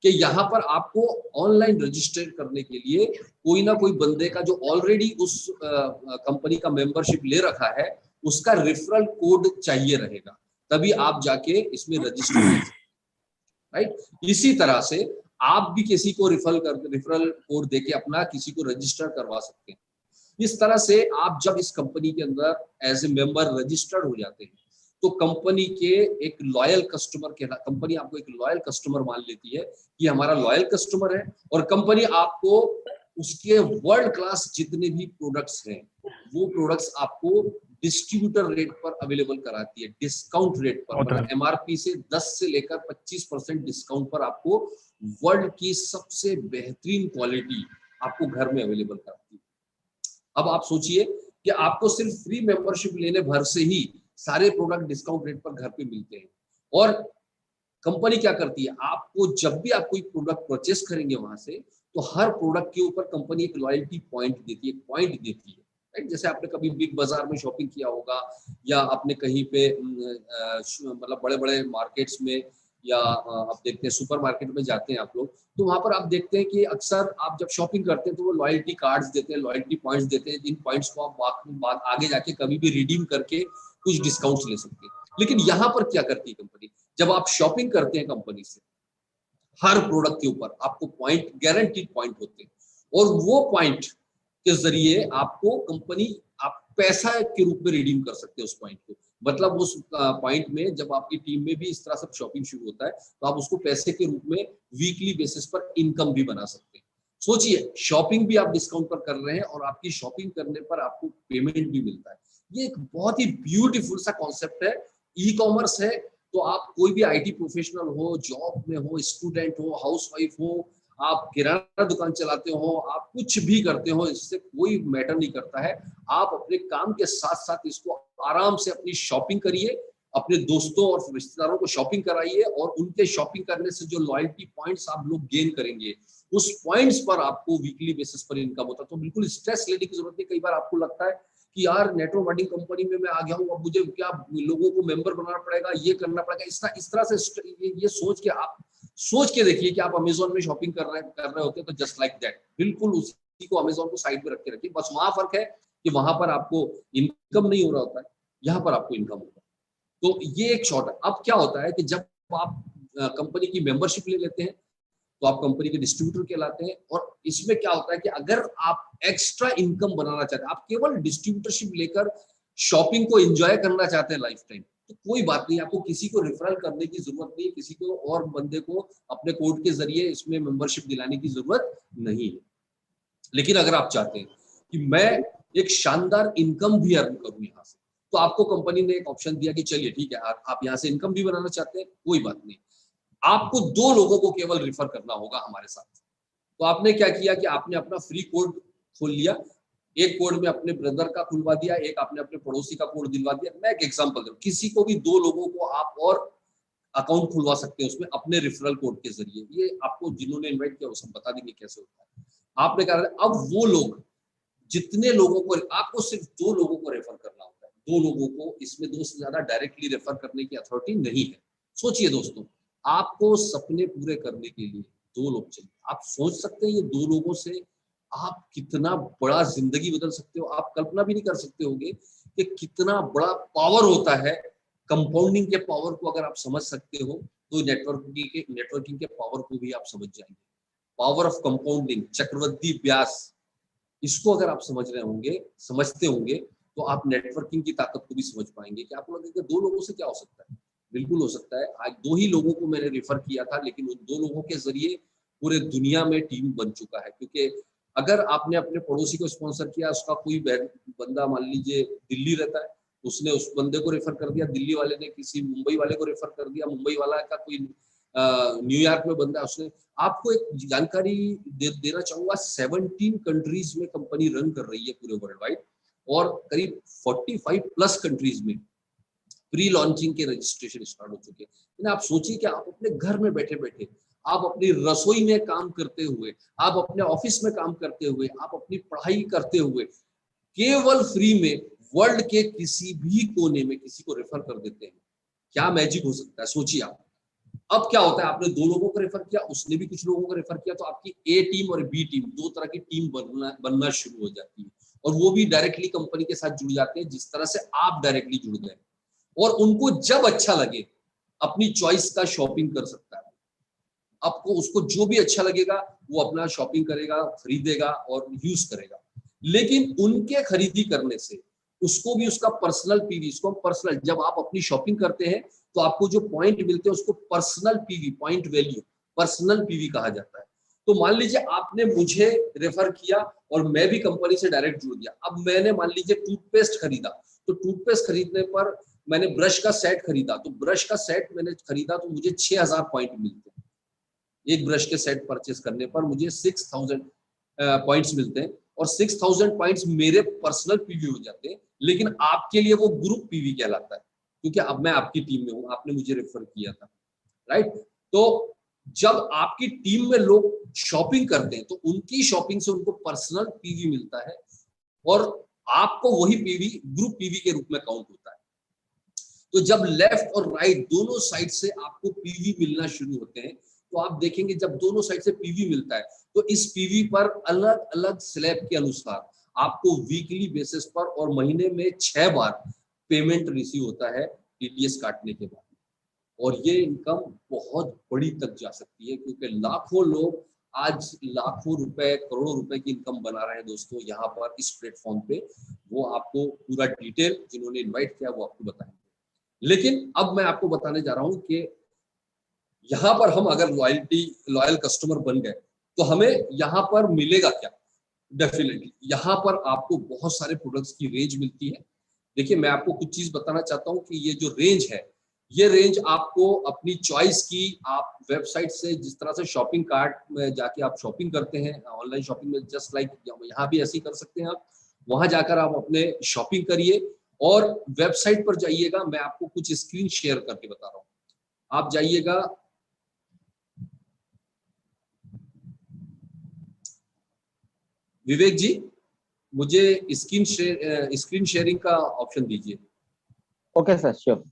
Speaker 1: कि यहाँ पर आपको ऑनलाइन रजिस्टर करने के लिए कोई ना कोई बंदे का, जो ऑलरेडी उस कंपनी का मेंबरशिप ले रखा है, उसका रेफरल कोड चाहिए रहेगा, तभी आप जाके इसमें रजिस्टर कर सकते हैं, राइट। इसी तरह से आप भी किसी को रेफरल कोड देके अपना किसी को रजिस्टर करवा सकते हैं। इस तरह से आप जब इस कंपनी के अंदर एज ए मेंबर रजिस्टर्ड हो जाते हैं तो कंपनी के एक लॉयल कस्टमर के, कंपनी आपको एक लॉयल कस्टमर मान लेती है कि हमारा लॉयल कस्टमर है, और कंपनी आपको उसके वर्ल्ड क्लास जितने भी प्रोडक्ट्स हैं वो प्रोडक्ट्स आपको डिस्ट्रीब्यूटर रेट पर अवेलेबल कराती है, डिस्काउंट रेट पर। मतलब MRP से 10 से लेकर 25% डिस्काउंट पर आपको वर्ल्ड की सबसे बेहतरीन क्वालिटी आपको घर में अवेलेबल कराती है। अब आप सोचिए कि आपको सिर्फ फ्री मेंबरशिप लेने भर से ही सारे प्रोडक्ट डिस्काउंट रेट पर घर पे मिलते हैं। और कंपनी क्या करती है, आपको जब भी आप कोई प्रोडक्ट परचेस करेंगे वहां से, तो हर प्रोडक्ट के ऊपर कंपनी एक लॉयल्टी पॉइंट देती है, पॉइंट देती है, राइट। जैसे आपने कभी बिग बाजार में शॉपिंग किया होगा, या आपने कहीं पे मतलब बड़े बड़े मार्केट्स में, या आप देखते हैं सुपर मार्केट में जाते हैं आप लोग, तो वहां पर आप देखते हैं कि अक्सर आप जब शॉपिंग करते हैं तो वो लॉयल्टी कार्ड्स देते हैं, लॉयल्टी पॉइंट्स देते हैं, जिन पॉइंट्स को आप आगे जाके कभी भी रिडीम करके कुछ डिस्काउंट्स ले सकते हैं। लेकिन यहाँ पर क्या करती है कंपनी, जब आप शॉपिंग करते हैं कंपनी से, हर प्रोडक्ट के ऊपर आपको पॉइंट, गारंटीड पॉइंट होते हैं, और वो पॉइंट के जरिए आपको कंपनी, आप पैसा के रूप में रिडीम कर सकते हैं उस पॉइंट को। मतलब उस पॉइंट में जब आपकी टीम में भी इस तरह से शॉपिंग शुरू होता है तो आप उसको पैसे के रूप में वीकली बेसिस पर इनकम भी बना सकते हैं। सोचिए, शॉपिंग भी आप डिस्काउंट पर कर रहे हैं और आपकी शॉपिंग करने पर आपको पेमेंट भी मिलता है। ये एक बहुत ही ब्यूटीफुल सा कॉन्सेप्ट है। ई कॉमर्स है तो आप कोई भी आईटी प्रोफेशनल हो, जॉब में हो, स्टूडेंट हो, हाउसवाइफ हो, आप किराना दुकान चलाते हो, आप कुछ भी करते हो, इससे कोई मैटर नहीं करता है। आप अपने काम के साथ साथ इसको आराम से अपनी शॉपिंग करिए, अपने दोस्तों और रिश्तेदारों को शॉपिंग कराइए और उनके शॉपिंग करने से जो लॉयल्टी पॉइंट्स आप लोग गेन करेंगे उस पॉइंट्स पर आपको वीकली बेसिस पर इनकम होता है। तो बिल्कुल स्ट्रेस लेने की जरूरत नहीं। कई बार आपको लगता है कि यार नेटवर्क मार्केटिंग कंपनी में मैं आ गया हूँ, अब मुझे क्या लोगों को मेंबर बनाना पड़ेगा, ये करना पड़ेगा। इस तरह से ये सोच के देखिए कि आप अमेजोन में शॉपिंग कर रहे होते हैं तो जस्ट लाइक दैट बिल्कुल उसी को अमेजोन को साइड में रख के रखिए। बस वहां फर्क है कि वहां पर आपको इनकम नहीं हो रहा होता है, यहाँ पर आपको इनकम होता है। तो ये एक शॉर्ट है। अब क्या होता है कि जब आप कंपनी की मेंबरशिप ले लेते हैं तो आप कंपनी के डिस्ट्रीब्यूटर कहलाते हैं। और इसमें क्या होता है कि अगर आप एक्स्ट्रा इनकम बनाना चाहते हैं, आप केवल डिस्ट्रीब्यूटरशिप लेकर शॉपिंग को एंजॉय करना चाहते हैं लाइफ टाइम, तो कोई बात नहीं, आपको किसी को रेफरल करने की जरूरत नहीं है, किसी को और बंदे को अपने कोड के जरिए इसमें मेंबरशिप दिलाने की जरूरत नहीं है। लेकिन अगर आप चाहते हैं कि मैं एक शानदार इनकम भी अर्न करूं यहाँ से, तो आपको कंपनी ने एक ऑप्शन दिया कि चलिए ठीक है, आप यहाँ से इनकम भी बनाना चाहते हैं, कोई बात नहीं, आपको 2 लोगों को केवल रेफर करना होगा हमारे साथ। तो आपने क्या किया कि आपने अपना फ्री कोड खोल लिया, एक कोड में अपने ब्रदर का खुलवा दिया, एक आपने अपने पड़ोसी का कोड दिलवा दिया। मैं एक एग्जांपल दूं, किसी को भी 2 लोगों को आप और अकाउंट खुलवा सकते हैं उसमें अपने रेफरल कोड के जरिए। ये आपको जिन्होंने इनवाइट किया वो सब बता देंगे कैसे होता है। आपने कहा अब वो लोग जितने लोगों को, आपको सिर्फ 2 लोगों को रेफर करना होता है, 2 लोगों को, इसमें 2 से ज्यादा डायरेक्टली रेफर करने की अथॉरिटी नहीं है। सोचिए दोस्तों, आपको सपने पूरे करने के लिए 2 लोग चाहिए। आप सोच सकते हैं ये 2 लोगों से आप कितना बड़ा जिंदगी बदल सकते हो। आप कल्पना भी नहीं कर सकते होंगे कि कितना बड़ा पावर होता है। कंपाउंडिंग के पावर को अगर आप समझ सकते हो तो नेटवर्किंग के पावर को भी आप समझ जाएंगे। पावर ऑफ कंपाउंडिंग, चक्रवृद्धि ब्यास, इसको अगर आप समझते होंगे तो आप नेटवर्किंग की ताकत को भी समझ पाएंगे कि आपको लगेगा 2 लोगों से क्या हो सकता है। बिल्कुल हो सकता है। आज 2 ही लोगों को मैंने रेफर किया था, लेकिन उन 2 लोगों के जरिए पूरे दुनिया में टीम बन चुका है। क्योंकि अगर आपने अपने पड़ोसी को स्पॉन्सर किया, उसका कोई बंदा मान लीजिए दिल्ली रहता है, उसने उस बंदे को रेफर कर दिया, दिल्ली वाले ने किसी मुंबई वाले को रेफर कर दिया, मुंबई वाला का कोई न्यूयॉर्क में बंदा, उसने, आपको एक जानकारी देना चाहूंगा, 17 कंट्रीज में कंपनी रन कर रही है पूरे वर्ल्ड वाइड, और करीब 45 प्लस कंट्रीज में प्री लॉन्चिंग के रजिस्ट्रेशन स्टार्ट हो चुके हैं। आप सोचिए कि आप अपने घर में बैठे बैठे, आप अपनी रसोई में काम करते हुए, आप अपने ऑफिस में काम करते हुए, आप अपनी पढ़ाई करते हुए केवल फ्री में वर्ल्ड के किसी भी कोने में किसी को रेफर कर देते हैं। क्या मैजिक हो सकता है, सोचिए आप। अब क्या होता है, आपने 2 लोगों को रेफर किया, उसने भी कुछ लोगों को रेफर किया, तो आपकी ए टीम और बी टीम, 2 तरह की टीम बनना शुरू हो जाती है। और वो भी डायरेक्टली कंपनी के साथ जुड़ जाते हैं जिस तरह से आप डायरेक्टली जुड़ गए। और उनको जब अच्छा लगे अपनी चॉइस का शॉपिंग कर सकता है। आपको उसको जो भी अच्छा लगेगा वो अपना शॉपिंग करेगा, खरीदेगा और यूज करेगा। लेकिन उनके खरीदी करने से उसको भी उसका पर्सनल पीवी, इसको पर्सनल, जब आप अपनी शॉपिंग करते हैं तो आपको जो पॉइंट मिलते हैं उसको personal PV, point value, personal PV कहा जाता है। तो मान लीजिए आपने मुझे रेफर किया और मैं भी कंपनी से डायरेक्ट जुड़ गया। अब मैंने मान लीजिए टूथपेस्ट खरीदा, तो टूथपेस्ट खरीदने पर मैंने ब्रश का सेट खरीदा, तो ब्रश का सेट मैंने खरीदा तो मुझे 6000 पॉइंट मिलते हैं। एक ब्रश के सेट परचेस करने पर मुझे 6000 पॉइंट्स मिलते हैं, और 6000 पॉइंट्स मेरे पर्सनल पीवी हो जाते हैं। लेकिन आपके लिए वो ग्रुप पीवी कहलाता है, क्योंकि अब मैं आपकी टीम में हूं, आपने मुझे रेफर किया था, राइट। तो जब आपकी टीम में लोग शॉपिंग करते हैं तो उनकी शॉपिंग से उनको पर्सनल पीवी मिलता है, और आपको वही पीवी ग्रुप पीवी के रूप में काउंट होता है। तो जब लेफ्ट और राइट दोनों साइड से आपको पीवी मिलना शुरू होते हैं, तो आप देखेंगे जब दोनों साइड से पीवी मिलता है तो इस पीवी पर अलग अलग स्लैब के अनुसार आपको वीकली बेसिस पर और महीने में 6 बार पेमेंट रिसीव होता है टीडीएस काटने के बाद। और ये इनकम बहुत बड़ी तक जा सकती है, क्योंकि लाखों लोग आज लाखों रुपए, करोड़ों रुपए की इनकम बना रहे हैं दोस्तों यहाँ पर इस प्लेटफॉर्म पे। वो आपको पूरा डिटेल जिन्होंने इनवाइट किया वो आपको बताएंगे। लेकिन अब मैं आपको बताने जा रहा हूँ कि यहाँ पर हम अगर लॉयल कस्टमर बन गए तो हमें यहाँ पर मिलेगा क्या। डेफिनेटली यहाँ पर आपको बहुत सारे प्रोडक्ट्स की रेंज मिलती है। देखिए मैं आपको कुछ चीज बताना चाहता हूँ कि ये जो रेंज है, ये रेंज आपको अपनी चॉइस की, आप वेबसाइट से जिस तरह से शॉपिंग कार्ट में जाके आप शॉपिंग करते हैं ऑनलाइन शॉपिंग में, जस्ट लाइक यहाँ भी ऐसे ही कर सकते हैं आप। वहां जाकर आप अपने शॉपिंग करिए और वेबसाइट पर जाइएगा। मैं आपको कुछ स्क्रीन शेयर करके बता रहा हूँ। आप जाइएगा, विवेक जी मुझे स्क्रीन शेयरिंग का ऑप्शन दीजिए।
Speaker 2: Okay sir, sure.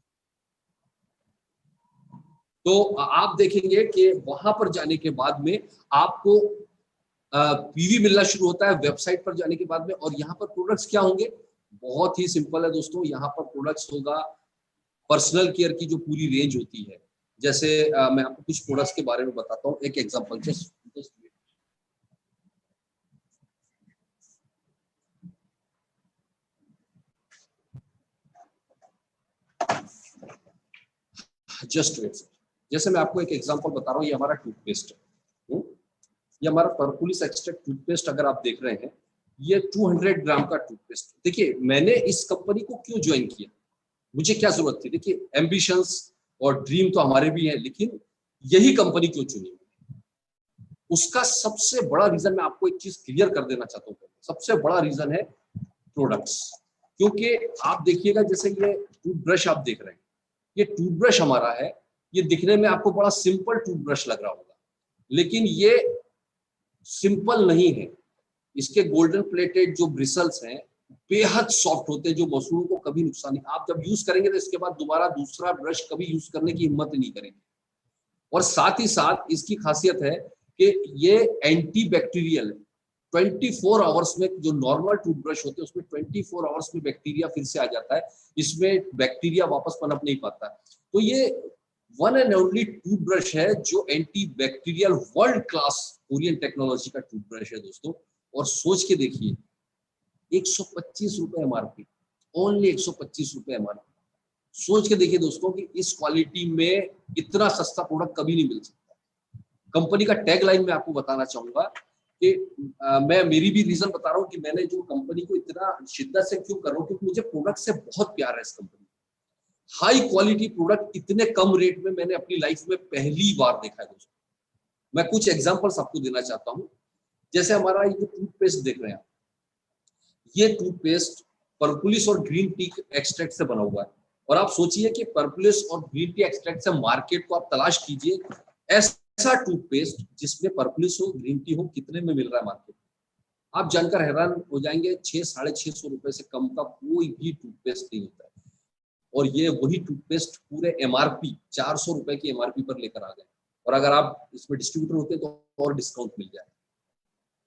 Speaker 1: तो आप देखेंगे कि वहां पर जाने के बाद में आपको पीवी मिलना शुरू होता है वेबसाइट पर जाने के बाद में। और यहाँ पर प्रोडक्ट्स क्या होंगे, बहुत ही सिंपल है दोस्तों। यहाँ पर प्रोडक्ट्स होगा पर्सनल केयर की जो पूरी रेंज होती है। जैसे मैं आपको कुछ प्रोडक्ट्स के बारे में बताता हूँ, एक एग्जांपल जस्ट वेट। जैसे मैं आपको एक एग्जांपल बता रहा हूँ, ये हमारा टूथपेस्ट है, ये हमारा परपुलिस एक्सट्रैक्ट टूथपेस्ट अगर आप देख रहे हैं, ये 200 ग्राम का टूथपेस्ट। देखिए मैंने इस कंपनी को क्यों ज्वाइन किया, मुझे क्या जरूरत थी। देखिए एम्बिशंस और ड्रीम तो हमारे भी हैं, लेकिन यही कंपनी क्यों चुनी, उसका सबसे बड़ा रीजन मैं आपको एक चीज क्लियर कर देना चाहता हूँ। सबसे बड़ा रीजन है प्रोडक्ट्स। क्योंकि आप देखिएगा जैसे ये टूथब्रश आप देख रहे हैं, ये टूथब्रश हमारा है, ये दिखने में आपको बड़ा सिंपल टूथब्रश लग रहा होगा, लेकिन ये सिंपल नहीं है। इसके गोल्डन प्लेटेड जो ब्रिसल्स हैं बेहद सॉफ्ट होते हैं, जो मसूड़ों को कभी नुकसान नहीं। आप जब यूज करेंगे तो इसके बाद दोबारा दूसरा ब्रश कभी यूज करने की हिम्मत नहीं करेंगे। और साथ ही साथ इसकी खासियत है कि ये एंटी बैक्टीरियल है। 24 आवर्स में, जो नॉर्मल टूथब्रश होते हैं उसमें 24 आवर्स में बैक्टीरिया फिर से आ जाता है, इसमें बैक्टीरिया वापस पनप नहीं पाता। तो ये वन एंड ओनली टूथब्रश है जो anti bacterial world class Korean technology का टूथब्रश है दोस्तों। और सोच के देखिए 125 रुपए एमआरपी, ओनली 125 रुपए एमआरपी। सोच के देखिए दोस्तों कि इस क्वालिटी में इतना सस्ता प्रोडक्ट कभी नहीं मिल सकता। कंपनी का टैग लाइन मैं आपको बताना चाहूंगा कि मैं मेरी भी रीजन बता रहा हूँ कि मैंने जो कंपनी को इतना शिद्दत से क्यों कर रहा हूँ, क्योंकि मुझे प्रोडक्ट से बहुत प्यार है इस कंपनी। हाई क्वालिटी प्रोडक्ट इतने कम रेट में मैंने अपनी लाइफ में पहली बार देखा है दोस्तों। मैं कुछ एग्जांपल्स आपको देना चाहता हूँ। जैसे हमारा ये टूथपेस्ट देख रहे हैं, ये टूथपेस्ट परपुलिस और ग्रीन टी एक्सट्रैक्ट से बना हुआ है। और आप सोचिए कि परपुलिस और ग्रीन टी एक्सट्रैक्ट से मार्केट को आप तलाश कीजिए, ऐसा टूथपेस्ट जिसमें परपुलिस हो ग्रीन टी हो, कितने में मिल रहा है मार्केट में। आप जानकर हैरान हो जाएंगे, 600-650 रुपए से कम का कोई भी टूथपेस्ट नहीं होता है। और ये वही टूथपेस्ट पूरे एमआरपी 400 रुपए की एमआरपी पर लेकर आ गए। और अगर आप इसमें डिस्ट्रीब्यूटर होते तो और डिस्काउंट मिल जाए।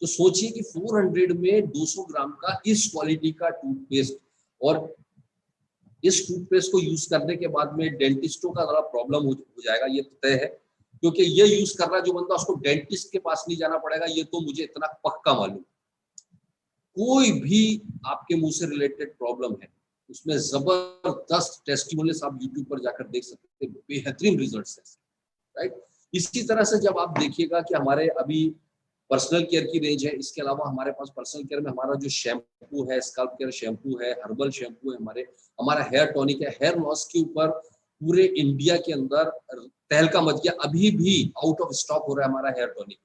Speaker 1: तो सोचिए कि 400 में 200 ग्राम का इस क्वालिटी का टूथपेस्ट। और इस टूथपेस्ट को यूज करने के बाद में डेंटिस्टों का जरा प्रॉब्लम हो जाएगा, ये तो तय है। क्योंकि ये यूज कर रहा जो बंदा, उसको डेंटिस्ट के पास नहीं जाना पड़ेगा, ये तो मुझे इतना पक्का मालूम। कोई भी आपके मुंह से रिलेटेड प्रॉब्लम है, उसमें जबरदस्त टेस्टिमोनियल्स आप यूट्यूब पर जाकर देख सकते हैं, बेहतरीन रिजल्ट्स हैं, राइट। इसी तरह से जब आप देखिएगा कि हमारे अभी पर्सनल केयर की रेंज है, इसके अलावा हमारे पास पर्सनल केयर में हमारा जो शैम्पू है, स्कल्प केयर शैम्पू है, हर्बल शैम्पू है, हमारा हेयर टॉनिक है। हेयर लॉस के ऊपर पूरे इंडिया के अंदर तहलका मच गया, अभी भी आउट ऑफ स्टॉक हो रहा है हमारा हेयर टॉनिक।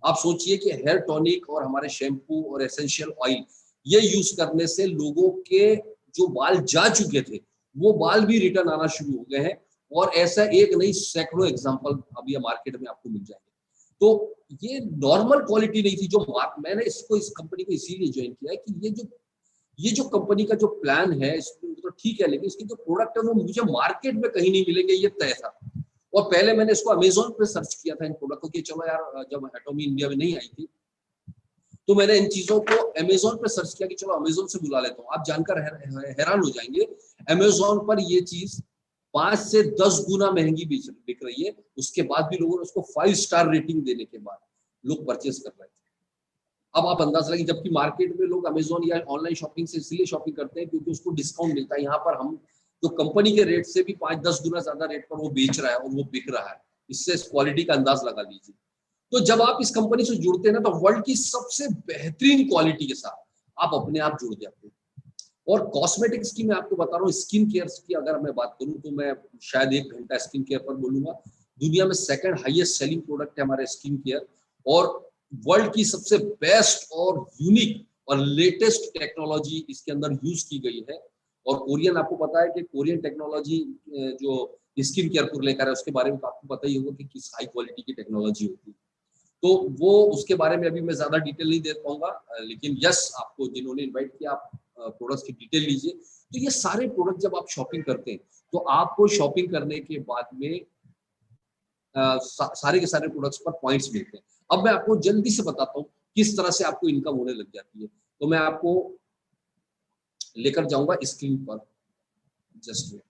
Speaker 1: आप सोचिए कि हेयर टॉनिक और हमारे शैम्पू और एसेंशियल ऑयल, ये यूज करने से लोगों के जो बाल जा चुके थे वो बाल भी रिटर्न आना शुरू हो गए हैं। और ऐसा एक नहीं, सैकड़ों एग्जांपल अभी मार्केट में आपको मिल जाएंगे। तो ये नॉर्मल क्वालिटी नहीं थी जो मैंने इस कंपनी को इसीलिए ज्वाइन किया है कि ये जो कंपनी का जो प्लान है इसमें तो ठीक है, लेकिन इसकी जो प्रोडक्ट है वो मुझे मार्केट में कहीं नहीं मिलेंगे, ये तय था। और पहले मैंने इसको अमेजोन पे सर्च किया था इन प्रोडक्ट को कि चलो यार, जब एटॉमी इंडिया में नहीं आई थी तो मैंने इन चीजों को अमेजोन पे सर्च किया कि चलो अमेजोन से बुला लेता हूँ। आप जानकर हैरान हो जाएंगे, अमेजोन पर ये चीज 5 से 10 गुना महंगी बिक रही है। उसके बाद भी लोगों ने उसको 5 स्टार रेटिंग देने के बाद लोग परचेस कर रहे थे। अब आप अंदाजा लगाइए, जबकि मार्केट में लोग अमेजोन या ऑनलाइन शॉपिंग से इसलिए शॉपिंग करते हैं क्योंकि उसको डिस्काउंट मिलता है। यहाँ पर हम जो कंपनी के रेट से भी 5-10 गुना ज्यादा रेट पर वो बेच रहा है और वो बिक रहा है। इससे क्वालिटी का अंदाज लगा लीजिए। तो जब आप इस कंपनी से जुड़ते हैं ना, तो वर्ल्ड की सबसे बेहतरीन क्वालिटी के साथ आप अपने आप जुड़ जाते हैं। और कॉस्मेटिक्स की मैं आपको बता रहा हूँ, स्किन केयर की अगर मैं बात करूँ तो मैं शायद 1 घंटा स्किन केयर पर बोलूंगा। दुनिया में सेकंड हाईएस्ट सेलिंग प्रोडक्ट है हमारा स्किन केयर, और वर्ल्ड की सबसे बेस्ट और यूनिक और लेटेस्ट टेक्नोलॉजी इसके अंदर यूज की गई है। और कोरियन, आपको पता है कि कोरियन टेक्नोलॉजी जो स्किन केयर को लेकर है उसके बारे में आपको पता ही होगा कि किस हाई क्वालिटी की टेक्नोलॉजी होती है। तो वो उसके बारे में अभी मैं ज्यादा डिटेल नहीं दे पाऊंगा, लेकिन यस, आपको जिन्होंने इनवाइट किया आप प्रोडक्ट्स की डिटेल लीजिए। तो ये सारे प्रोडक्ट जब आप शॉपिंग करते हैं तो आपको शॉपिंग करने के बाद में सारे के सारे प्रोडक्ट्स पर पॉइंट्स मिलते हैं। अब मैं आपको जल्दी से बताता हूँ किस तरह से आपको इनकम होने लग जाती है। तो मैं आपको लेकर जाऊंगा स्क्रीन पर, जस्ट वेट।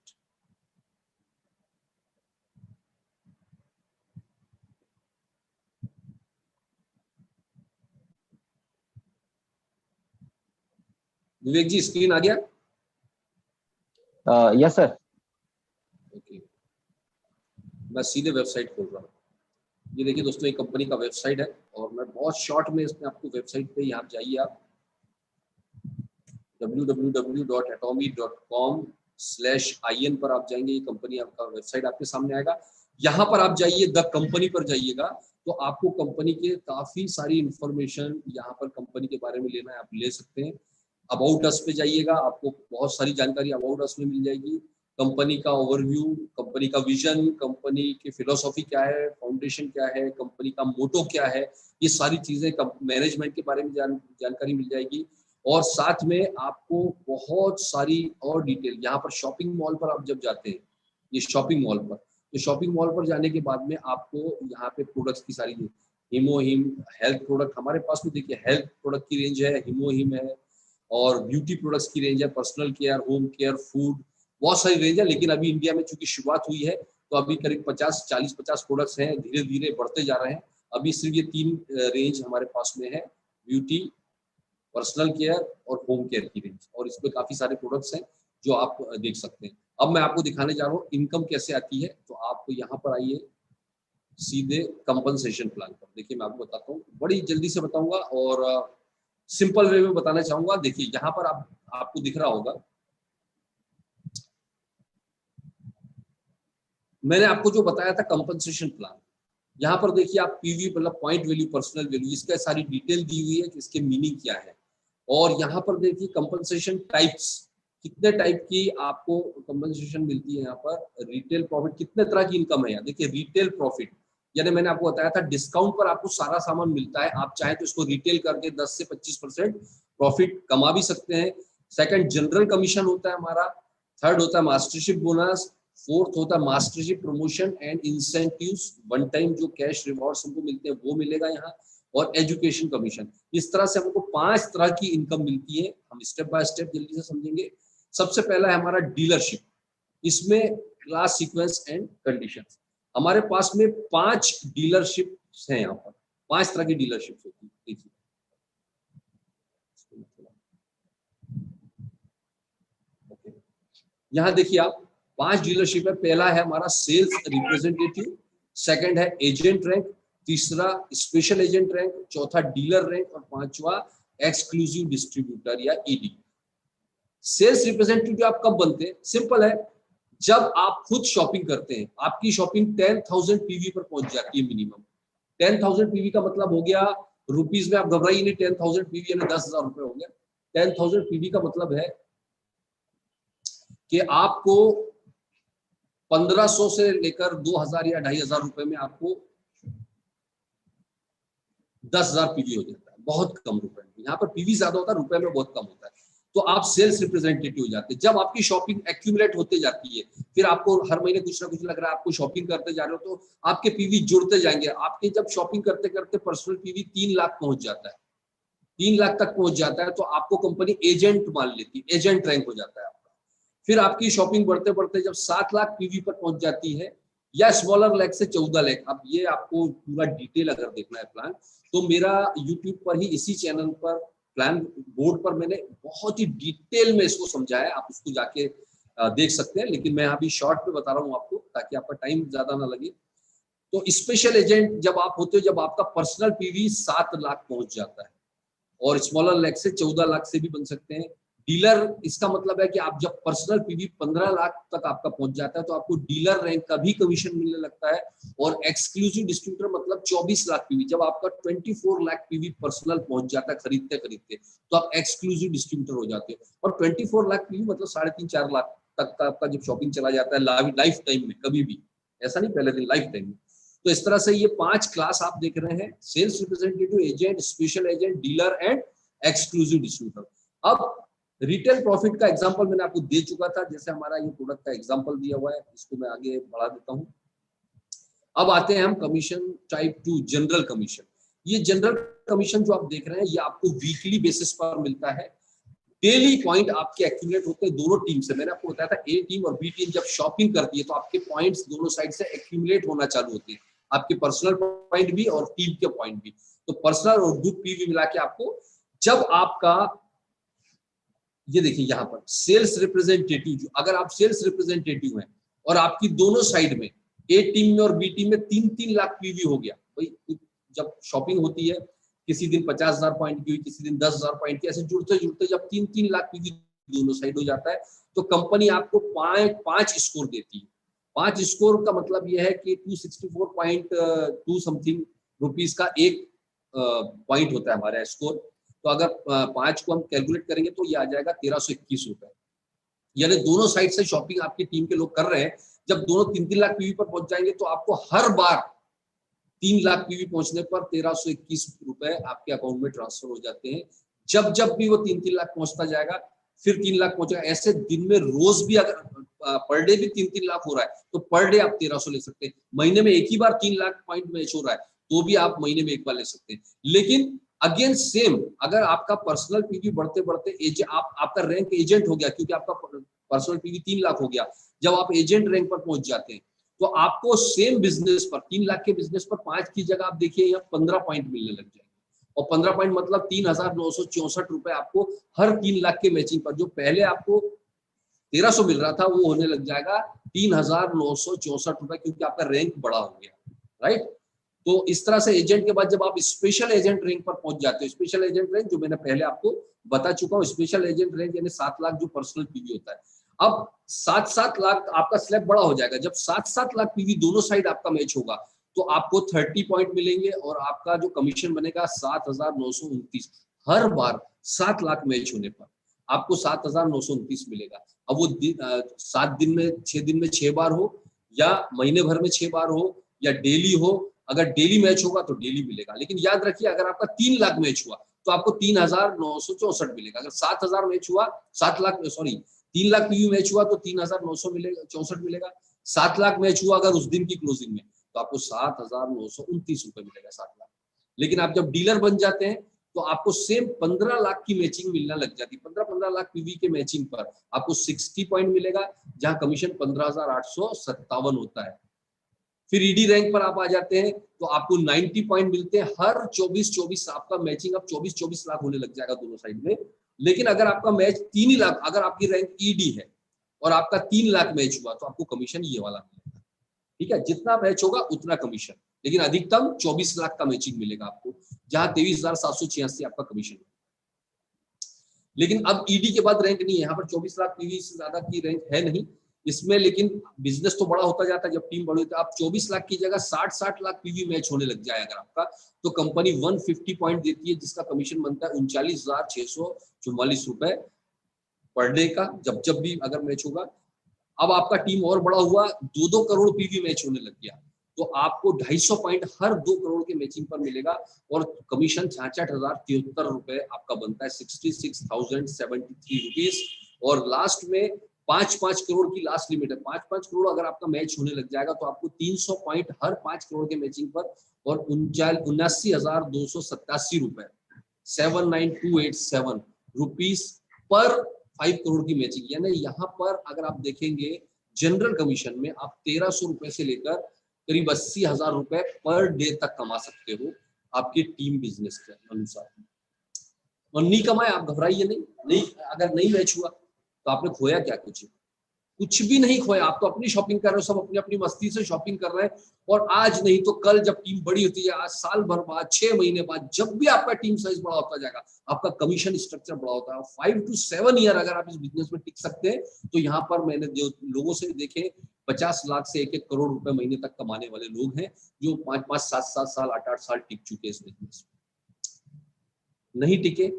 Speaker 1: विवेक जी, स्क्रीन आ गया?
Speaker 2: Yes sir.
Speaker 1: ओके, मैं सीधे वेबसाइट खोल रहा हूँ। ये देखिए दोस्तों, ये कंपनी का वेबसाइट है और मैं बहुत शॉर्ट में इसमें आपको वेबसाइट पे यहाँ जाइए आप www.atomy.com/in पर आप जाएंगे। ये कंपनी आपका वेबसाइट आपके सामने आएगा। यहाँ पर आप जाइए, द कंपनी पर जाइएगा तो आपको कंपनी के काफी सारी इंफॉर्मेशन यहाँ पर कंपनी के बारे में लेना है, आप ले सकते हैं। अबाउट अस पे जाइएगा, आपको बहुत सारी जानकारी अबाउट अस में मिल जाएगी। कंपनी का ओवरव्यू, कंपनी का विजन, कंपनी की फिलोसॉफी क्या है, फाउंडेशन क्या है, कंपनी का मोटो क्या है, ये सारी चीजें, मैनेजमेंट के बारे में जानकारी मिल जाएगी। और साथ में आपको बहुत सारी और डिटेल, यहाँ पर शॉपिंग मॉल पर आप जब जाते हैं, ये शॉपिंग मॉल पर, तो शॉपिंग मॉल पर जाने के बाद में आपको यहाँ पे प्रोडक्ट्स की सारी, हिमोहिम हेल्थ प्रोडक्ट हमारे पास में, देखिए हेल्थ प्रोडक्ट की रेंज है, हिमोहिम है, और ब्यूटी प्रोडक्ट्स की रेंज है, personal care, home care, food, बहुत सारी रेंज है। लेकिन अभी इंडिया में चूंकि शुरुआत हुई है तो अभी करीब 40-50 प्रोडक्ट्स हैं, धीरे धीरे बढ़ते जा रहे हैं। अभी सिर्फ ये 3 रेंज हमारे पास में है, ब्यूटी, पर्सनल केयर और होम केयर की रेंज, और इसमें काफी सारे प्रोडक्ट्स हैं जो आप देख सकते हैं। अब मैं आपको दिखाने जा रहा हूँ इनकम कैसे आती है। तो आप यहाँ पर आइए, सीधे कंपनसेशन प्लान पर। देखिए मैं आपको बताता हूँ, बड़ी जल्दी से बताऊंगा और सिंपल वे में बताना चाहूंगा। देखिए यहाँ पर आपको दिख रहा होगा, मैंने आपको जो बताया था कंपनसेशन प्लान। यहाँ पर देखिए आप पीवी मतलब पॉइंट वैल्यू, पर्सनल वैल्यू, इसका सारी डिटेल दी हुई है कि इसके मीनिंग क्या है। और यहाँ पर देखिए कंपनसेशन टाइप्स, कितने टाइप की आपको कंपनसेशन मिलती है। यहाँ पर रिटेल प्रॉफिट, कितने तरह की इनकम है। यहाँ देखिए रिटेल प्रॉफिट, यानी मैंने आपको बताया था डिस्काउंट पर आपको सारा सामान मिलता है, आप चाहे तो इसको रिटेल करके 10 से 25% प्रॉफिट कमा भी सकते हैं। सेकंड, जनरल कमीशन होता है हमारा। थर्ड होता है मास्टरशिप बोनस। फोर्थ होता है mastership promotion and incentives, one time जो कैश रिवॉर्ड्स हमको मिलते हैं वो मिलेगा यहाँ। और एजुकेशन कमीशन। इस तरह से हमको 5 तरह की इनकम मिलती है। हम स्टेप बाय स्टेप जल्दी से समझेंगे। सबसे पहला है हमारा डीलरशिप। इसमें क्लास सीक्वेंस एंड कंडीशंस, हमारे पास में 5 डीलरशिप हैं। यहाँ पर 5 तरह की डीलरशिप होती है। यहाँ देखिए आप 5 डीलरशिप है। पहला है हमारा सेल्स रिप्रेजेंटेटिव, सेकंड है एजेंट रैंक, तीसरा स्पेशल एजेंट रैंक, चौथा डीलर रैंक और पांचवा एक्सक्लूसिव डिस्ट्रीब्यूटर या ईडी। सेल्स रिप्रेजेंटेटिव आप कब बनते हैं? सिंपल है, जब आप खुद शॉपिंग करते हैं, आपकी शॉपिंग 10,000 पीवी पर पहुंच जाती है मिनिमम। 10,000 पीवी का मतलब हो गया रुपीज में, आप घबराइए नहीं, 10,000 पीवी यानी 10,000 रुपए हो गया। 10,000 पीवी का मतलब है कि आपको 1500 से लेकर 2,000 या 2,500 रुपए में आपको 10,000 पीवी हो जाता है, बहुत कम रुपए में। यहाँ पर पीवी ज्यादा होता है, रुपए में बहुत कम होता है। तो आप सेल्स रिप्रेजेंटेटिव हो जाते हैं। जब आपकी शॉपिंग एक्यूमुलेट होते जाती है, फिर आपको हर महीने कुछ ना कुछ लग रहा है, आपको शॉपिंग करते जा रहे हो, तो आपके पीवी जुड़ते जाएंगे। आपके जब शॉपिंग करते करते पर्सनल पीवी 3 लाख पहुंच जाता है, 3 लाख तक पहुंच जाता है, तो आपको कंपनी एजेंट मान लेती है, एजेंट रैंक हो जाता है आपका। फिर आपकी शॉपिंग बढ़ते बढ़ते जब 7 लाख पीवी पर पहुंच जाती है, या स्मॉलर लेग से 14 लेग। अब ये आपको पूरा डिटेल अगर देखना है प्लान, तो मेरा यूट्यूब पर ही इसी चैनल पर प्लान बोर्ड पर मैंने बहुत ही डिटेल में इसको समझाया, आप उसको जाके देख सकते हैं। लेकिन मैं अभी शॉर्ट पे बता रहा हूँ आपको, ताकि आपका टाइम ज्यादा ना लगे। तो स्पेशल एजेंट जब आप होते हो, जब आपका पर्सनल पीवी 7 लाख पहुंच जाता है, और स्मॉलर लेग से 14 लाख से भी बन सकते हैं। डीलर, इसका मतलब है कि आप जब पर्सनल पीवी 15 लाख तक आपका पहुंच जाता है, तो आपको डीलर रैंक का भी कमीशन मिलने लगता है। और एक्सक्लूसिव डिस्ट्रीब्यूटर मतलब 24 लाख पीवी, जब आपका 24 लाख पीवी पर्सनल पहुंच जाता है खरीदते खरीदते, तो आप एक्सक्लूसिव डिस्ट्रीब्यूटर हो जाते हो। और 24 लाख पीवी मतलब 3.5-4 लाख तक का आपका जब शॉपिंग चला जाता है लाइफ टाइम में, कभी भी ऐसा नहीं पहले दिन, लाइफ टाइम में। तो इस तरह से ये 5 क्लास आप देख रहे हैं, sales representative, agent, special agent, dealer and exclusive distributor. अब रिटेल प्रॉफिट का एग्जांपल मैंने आपको दे चुका था, जैसे हमारा ये प्रोडक्ट का एग्जांपल दिया हुआ है, इसको मैं आगे बढ़ा देता हूं। अब आते हैं हम कमीशन टाइप 2, जनरल कमीशन। ये जनरल कमीशन जो आप देख रहे हैं, ये आपको वीकली बेसिस पर मिलता है। डेली पॉइंट आपके एक्यूमुलेट होते हैं दोनों टीम से। मैंने आपको बताया था ए टीम और बी टीम जब शॉपिंग करती है, तो आपके पॉइंट्स दोनों साइड से एक्यूमुलेट होना चालू होते हैं, आपके पर्सनल पॉइंट भी और टीम के पॉइंट भी। तो पर्सनल और ग्रुप पीवी मिला के आपको, जब आपका, ये देखिए यहाँ पर सेल्स रिप्रेजेंटेटिव, अगर आप सेल्स रिप्रेजेंटेटिव हैं और आपकी दोनों साइड में, ए टीम में और बी टीम में 3-3 लाख पीवी हो गया, भाई जब शॉपिंग होती है, किसी दिन 50,000 पॉइंट की हुई, किसी दिन 10,000 पॉइंट की, ऐसे जुड़ते जुड़ते जब 3-3 लाख पीवी दोनों साइड हो जाता है, तो कंपनी आपको 5 स्कोर देती है। 5 स्कोर का मतलब यह है कि 264.2 समथिंग रुपीज का एक पॉइंट होता है हमारा स्कोर। तो अगर 5 को हम कैलकुलेट करेंगे तो ये आ जाएगा 1321 रुपए। यानी दोनों साइड से शॉपिंग आपकी टीम के लोग कर रहे हैं। जब दोनों 3-3 लाख पीवी पर पहुंच जाएंगे, तो आपको हर बार 3 लाख पीवी पहुंचने पर 1321 रुपए आपके अकाउंट में ट्रांसफर हो जाते हैं। जब जब भी वो 3-3 लाख पहुंचता जाएगा, फिर 3 लाख पहुंचेगा। ऐसे दिन में रोज भी अगर पर डे भी 3-3 लाख हो रहा है, तो पर डे आप 1300 ले सकते हैं। महीने में एक ही बार 3 लाख पॉइंट मैच हो रहा है, तो भी आप महीने में एक बार ले सकते हैं। लेकिन अगेन सेम, अगर आपका पर्सनल पीवी बढ़ते बढ़ते आपका रैंक एजेंट हो गया, क्योंकि आपका पर्सनल पीवी 3 लाख हो गया, जब आप एजेंट रैंक पर पहुंच जाते हैं, तो आपको सेम बिजनेस पर 3 लाख के बिजनेस पर 5 की जगह आप देखिए यहाँ 15 पॉइंट मिलने लग जाएंगे। और 15 पॉइंट मतलब 3,964 रुपए आपको हर 3 लाख के मैचिंग पर, जो पहले आपको 1300 मिल रहा था, वो होने लग जाएगा 3,964 रुपए, क्योंकि आपका रैंक बड़ा हो गया, राइट। तो इस तरह से एजेंट के बाद जब आप स्पेशल एजेंट रैंक पर पहुंच जाते हो, स्पेशल एजेंट रैंक जो मैंने पहले आपको बता चुका हूँ, स्पेशल एजेंट रैंक यानी 7 लाख जो पर्सनल पीवी होता है। अब 7-7 लाख आपका स्लैब बड़ा हो जाएगा। जब 7-7 लाख पीवी दोनों साइड आपका मैच होगा, तो आपको 30 पॉइंट मिलेंगे, और आपका जो कमीशन बनेगा 7,929। हर बार 7 लाख मैच होने पर आपको 7,929 मिलेगा। अब वो 7 दिन में, 6 दिन में 6 बार हो, या महीने भर में 6 बार हो, या डेली हो। अगर डेली मैच होगा तो डेली मिलेगा। लेकिन याद रखिए, अगर आपका 3 लाख मैच हुआ, तो आपको 3,964 मिलेगा। अगर 7,000 मैच हुआ, 7 lakh, sorry 3 lakh PV match हुआ, तो 3,900 मिलेगा, 64 मिलेगा। 7 लाख मैच हुआ अगर उस दिन की क्लोजिंग में, तो आपको 7,929 रुपए मिलेगा, 7 लाख। लेकिन आप जब डीलर बन जाते हैं, तो आपको सेम 15 लाख की मैचिंग मिलना लग जाती है। 15-15 लाख पीवी के मैचिंग पर आपको 60 पॉइंट मिलेगा, जहां कमीशन 15,857 होता है। फिर ईडी रैंक पर आप आ जाते हैं, तो आपको 90 पॉइंट मिलते हैं। हर 24-24 आपका मैचिंग अब 24-24 लाख होने लग जाएगा दोनों साइड में। लेकिन अगर आपका मैच 3 ही लाख, अगर आपकी रैंक ईडी है और आपका 3 लाख मैच हुआ, तो आपको कमीशन ये वाला मिलेगा, ठीक है। जितना मैच होगा उतना कमीशन, लेकिन अधिकतम 24 लाख का मैचिंग मिलेगा आपको, जहां 23,786 आपका कमीशन है। लेकिन अब ईडी के बाद रैंक नहीं है, यहाँ पर 24 लाख पीवी से ज्यादा की रैंक है नहीं इसमें। लेकिन बिजनेस तो बड़ा होता जाता है, जब टीम बड़ी होती है, आप 24 लाख की जगह 60-60 लाख पीवी मैच होने लग जाए अगर आपका, तो कंपनी 150 पॉइंट देती है, जिसका कमीशन बनता है 39,644 रुपए पर डे का, जब जब भी अगर मैच होगा। अब आपका टीम और बड़ा हुआ, 2-2 करोड़ पीवी मैच होने लग गया, तो आपको 250 पॉइंट हर 2 करोड़ के मैचिंग पर मिलेगा, और कमीशन 66,073 रुपए आपका बनता है, 66,073 रुपीज। और लास्ट में 5-5 करोड़ की लास्ट लिमिट है। 5-5 करोड़ अगर आपका मैच होने लग जाएगा, तो आपको 300 पॉइंट हर 5 करोड़ के मैचिंग पर, और 79,287 रुपए 79287 रुपीज पर 5 करोड़ की मैचिंग। यानी यहाँ पर अगर आप देखेंगे, जनरल कमीशन में आप 1300 रुपए से लेकर करीब 80,000 रुपए पर डे तक कमा सकते हो आपके टीम बिजनेस के अनुसार। और नहीं कमाए आप घबराइए नहीं, अगर नहीं मैच हुआ तो आपने खोया क्या? कुछ भी नहीं खोया। आप तो अपनी शॉपिंग कर रहे हो, सब अपनी अपनी मस्ती से शॉपिंग कर रहे हैं, और आज नहीं तो कल जब टीम बड़ी होती है, आज साल भर बाद, 6 महीने बाद, जब भी आपका टीम साइज बड़ा होता जाएगा, आपका कमीशन स्ट्रक्चर बड़ा होता है। 5 to 7 ईयर अगर आप इस बिजनेस में टिक सकते हैं तो यहाँ पर मैंने जो लोगों से देखे 50 लाख से 1-1 करोड़ रुपए महीने तक कमाने वाले लोग हैं, जो 5-5, 7-7 साल, 8-8 साल टिक चुके हैं इस बिजनेस में। नहीं टिके,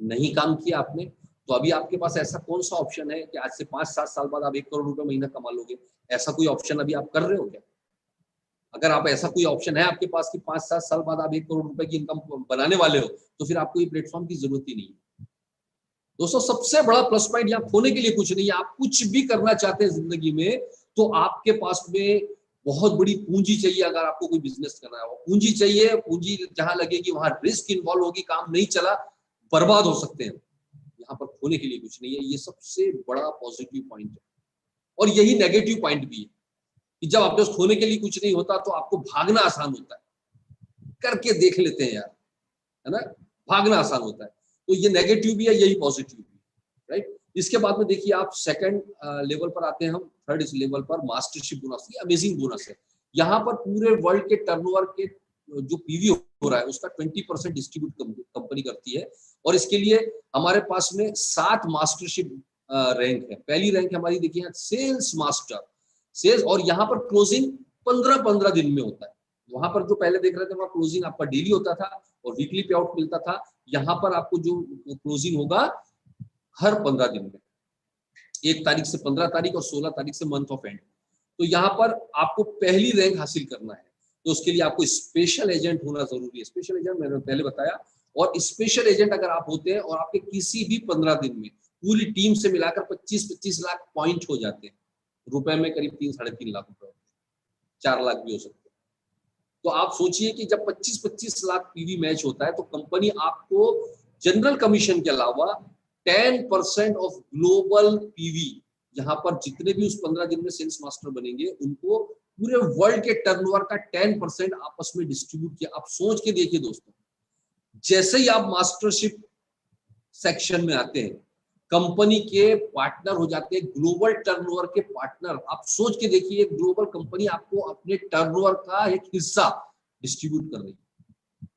Speaker 1: नहीं काम किया आपने, तो अभी आपके पास ऐसा कौन सा ऑप्शन है कि आज से 5-7 साल बाद आप 1 करोड़ रुपए महीना कमा लोगे? ऐसा कोई ऑप्शन अभी आप कर रहे हो क्या? अगर आप ऐसा कोई ऑप्शन है आपके पास कि 5-7 साल बाद आप 1 करोड़ रुपए की इनकम बनाने वाले हो, तो फिर आपको ये प्लेटफॉर्म की जरूरत ही नहीं है। दोस्तों, सबसे बड़ा प्लस पॉइंट यहाँ खोने के लिए कुछ नहीं है। आप कुछ भी करना चाहते हैं जिंदगी में तो आपके पास में बहुत बड़ी पूंजी चाहिए। अगर आपको कोई बिजनेस करना है, पूंजी चाहिए। पूंजी जहां लगेगी वहां रिस्क इन्वॉल्व होगी, काम नहीं चला, बर्बाद हो सकते हैं। यहाँ पर खोने के लिए कुछ नहीं है। ये सबसे बड़ा पॉजिटिव पॉइंट है। और यही नेगेटिव पॉइंट भी है कि जब आपके पास खोने के लिए कुछ नहीं होता तो आपको भागना आसान होता है। करके देख लेते हैं यार, है ना, भागना आसान होता है। तो ये नेगेटिव भी है, यही पॉजिटिव भी है, राइट। इसके बाद में देखिए आप सेकंड लेवल पर आते हैं हम, थर्ड इस लेवल पर मास्टरशिप बोनस। ये अमेजिंग बोनस है। यहाँ पर पूरे वर्ल्ड के टर्नओवर के जो पीवी हो रहा है उसका 20% डिस्ट्रीब्यूट कंपनी करती है। और इसके लिए हमारे पास में 7 मास्टरशिप रैंक है। पहली रैंक हमारी देखिए सेल्स मास्टर, सेल्स, और यहाँ पर क्लोजिंग 15-15 दिन में होता है। वहां पर जो पहले देख रहे थे वहां क्लोजिंग आपका डेली होता था और वीकली पे आउट मिलता था। यहाँ पर आपको जो क्लोजिंग होगा हर 15 दिन में, 1 तारीख से 15 तारीख और 16 तारीख से मंथ ऑफ एंड। तो यहाँ पर आपको पहली रैंक हासिल करना है तो उसके लिए आपको स्पेशल एजेंट होना जरूरी है। स्पेशल एजेंट मैंने पहले बताया। और स्पेशल एजेंट अगर आप होते हैं और आपके किसी भी 15 दिन में पूरी टीम से मिलाकर 25-25 लाख पॉइंट हो जाते हैं, रुपए में करीब 3-3.5 लाख रुपए, 4 लाख भी हो सकते हैं। तो आप सोचिए कि जब 25-25 लाख पीवी मैच होता है तो कंपनी आपको जनरल कमीशन के अलावा 10% ऑफ ग्लोबल पीवी, यहाँ पर जितने भी उस 15 दिन में सेल्स मास्टर बनेंगे उनको पूरे वर्ल्ड के टर्नओवर का 10% आपस में डिस्ट्रीब्यूट किया। आप सोच के देखिए दोस्तों, जैसे ही आप मास्टरशिप सेक्शन में आते हैं कंपनी के पार्टनर हो जाते हैं, ग्लोबल टर्नओवर के पार्टनर। आप सोच के देखिए, ग्लोबल कंपनी आपको अपने टर्नओवर का एक हिस्सा डिस्ट्रीब्यूट कर रही है।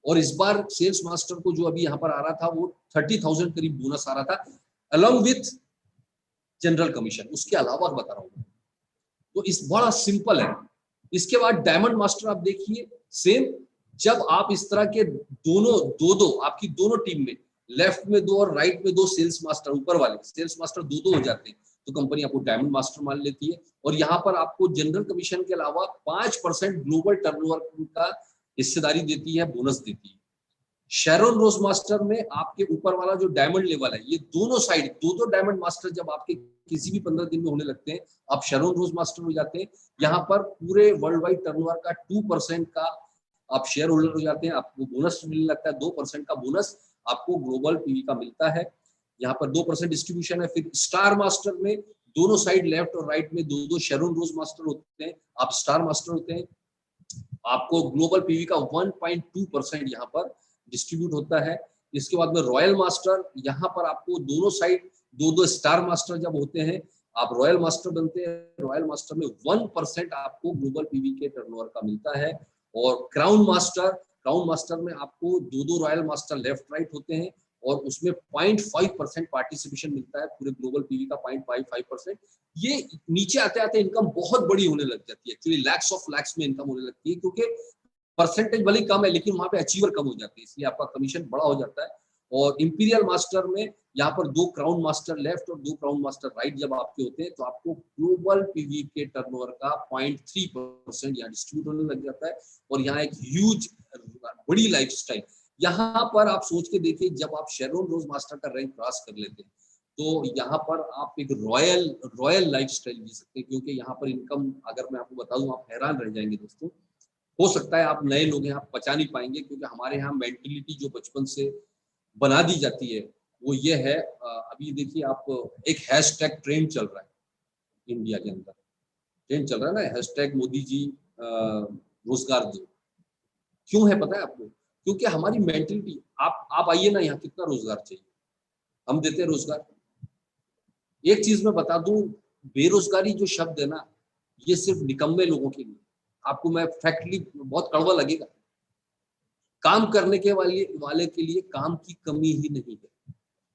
Speaker 1: और इस बार सेल्स मास्टर को जो अभी यहाँ पर आ रहा था वो 30,000 करीब बोनस आ रहा था अलॉन्ग विथ जनरल कमीशन। उसके अलावा बता रहा हूँ, तो इस बड़ा सिंपल है। इसके बाद डायमंड मास्टर आप देखिए, सेम। जब आप इस तरह के दोनों दो आपकी दोनों टीम में लेफ्ट में 2 और राइट में 2 सेल्स मास्टर, ऊपर वाले सेल्स मास्टर 2 हो जाते हैं तो कंपनी आपको डायमंड मास्टर मान लेती है। और यहाँ पर आपको जनरल कमीशन के अलावा 5% ग्लोबल टर्नओवर का हिस्सेदारी देती है, बोनस देती है। शेरोन रोज मास्टर में आपके ऊपर वाला जो डायमंड लेवल है, ये दोनों साइड 2-2 डायमंड मास्टर जब आपके किसी भी 15 दिन में होने लगते हैं आप शेरोन रोज मास्टर हो जाते हैं। यहाँ पर पूरे वर्ल्ड वाइड टर्नओवर का 2% का आप शेयर होल्डर हो जाते हैं। आपको बोनस मिलने लगता है, 2% का बोनस आपको ग्लोबल पीवी का मिलता है। यहाँ पर 2% डिस्ट्रीब्यूशन है। फिर स्टार मास्टर में दोनों साइड लेफ्ट और राइट में 2-2 शेरोन रोज मास्टर होते हैं, आप स्टार मास्टर होते हैं। आपको ग्लोबल पीवी का 1.2% यहाँ पर डिस्ट्रीब्यूट होता है। इसके बाद में रॉयल मास्टर, यहाँ पर आपको दोनों साइड 2-2 स्टार मास्टर जब होते हैं आप रॉयल मास्टर बनते हैं। रॉयल मास्टर में 1% आपको ग्लोबल पीवी के टर्नओवर का मिलता है। और क्राउन मास्टर में आपको 2-2 रॉयल मास्टर लेफ्ट राइट होते हैं और उसमें 0.5% पार्टिसिपेशन मिलता है, पूरे ग्लोबल पीवी का 0.55%। ये नीचे आते आते इनकम बहुत बड़ी होने लग जाती है, एक्चुअली लैक्स ऑफ लैक्स में इनकम होने लगती है, क्योंकि परसेंटेज भले कम है लेकिन वहां पे अचीवर कम हो जाती है, इसलिए आपका कमीशन बड़ा हो जाता है। और इंपीरियल मास्टर में यहाँ पर 2 क्राउन मास्टर लेफ्ट और 2 क्राउन मास्टर राइट जब आपके होते हैं तो आपको ग्लोबल पीवी के टर्नओवर का 0.3% यहाँ डिस्ट्रीब्यूट होने लग जाता है। और यहाँ एक ह्यूज बड़ी लाइफस्टाइल, यहाँ पर आप सोच के देखिए, जब आप शेरोन रोज मास्टर का रैंक क्रॉस कर लेते हैं तो यहाँ पर आप एक रॉयल लाइफस्टाइल जी सकते हैं, क्योंकि यहाँ पर इनकम अगर मैं आपको बता दूं आप हैरान रह जाएंगे दोस्तों। हो सकता है आप नए लोग हैं, आप पचा नहीं पाएंगे, क्योंकि हमारे यहाँ मेंटेलिटी जो बचपन से बना दी जाती है वो ये है। अभी देखिए आप, एक हैशटैग ट्रेंड चल रहा है, इंडिया के अंदर ट्रेंड चल रहा है ना, हैशटैग मोदी जी रोजगार दो। क्यों है पता है आपको? क्योंकि हमारी मेंटलिटी, आप आइए ना यहाँ, कितना रोजगार चाहिए, हम देते हैं रोजगार। एक चीज मैं बता दूं, बेरोजगारी जो शब्द है ना, ये सिर्फ निकम्मे लोगों के लिए। आपको मैं फैक्टली, बहुत कड़वा लगेगा, काम करने के वाले के लिए काम की कमी ही नहीं है,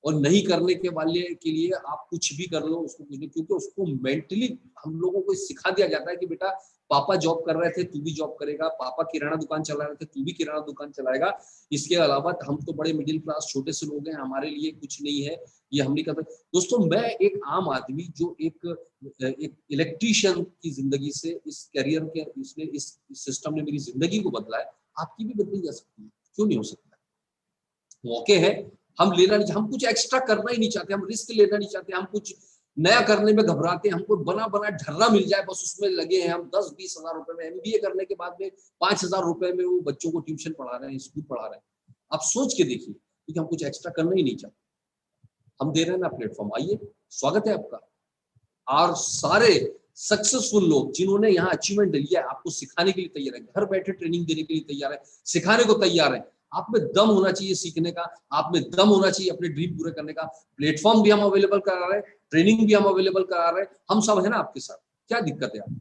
Speaker 1: और नहीं करने के वाले के लिए आप कुछ भी कर लो, उसको कुछ नहीं, क्योंकि उसको मेंटली हम लोगों को सिखा दिया जाता है कि बेटा पापा जॉब कर रहे थे तू भी जॉब करेगा, पापा किराना दुकान चला रहे थे तू भी किराना दुकान चलाएगा। इसके अलावा हम तो बड़े मिडिल क्लास छोटे से लोग हैं, हमारे लिए कुछ नहीं है, ये हम नहीं करते। दोस्तों, मैं एक आम आदमी जो एक इलेक्ट्रीशियन की जिंदगी से इस करियर के इसने इस सिस्टम ने मेरी जिंदगी को बदला है, आपकी भी बदली जा सकती है, क्यों नहीं हो सकता? मौके हैं, हम लेना नहीं, हम कुछ एक्स्ट्रा करना ही नहीं चाहते, हम रिस्क लेना नहीं चाहते, हम कुछ नया करने में घबराते हैं, हमको बना बना ढर्रा मिल जाए बस उसमें लगे हैं। हम 10-20 हजार रुपए में एमबीए करने के बाद में 5,000 रुपए में वो बच्चों को ट्यूशन पढ़ा रहे हैं, स्कूल पढ़ा रहे हैं। आप सोच के देखिए, क्योंकि हम कुछ एक्स्ट्रा करना ही नहीं चाहते। हम दे रहे हैं ना प्लेटफॉर्म, आइए, स्वागत है आपका। और सारे सक्सेसफुल लोग जिन्होंने यहाँ अचीवमेंट लिया है, आपको सिखाने के लिए तैयार है, घर बैठे ट्रेनिंग देने के लिए तैयार है, सिखाने को तैयार है। आप में दम होना चाहिए सीखने का, आप में दम होना चाहिए अपने ड्रीम पूरे करने का। प्लेटफॉर्म भी हम अवेलेबल करा रहे हैं, ट्रेनिंग भी हम अवेलेबल करा रहे हैं, हम सब है ना आपके साथ। क्या दिक्कत है? आप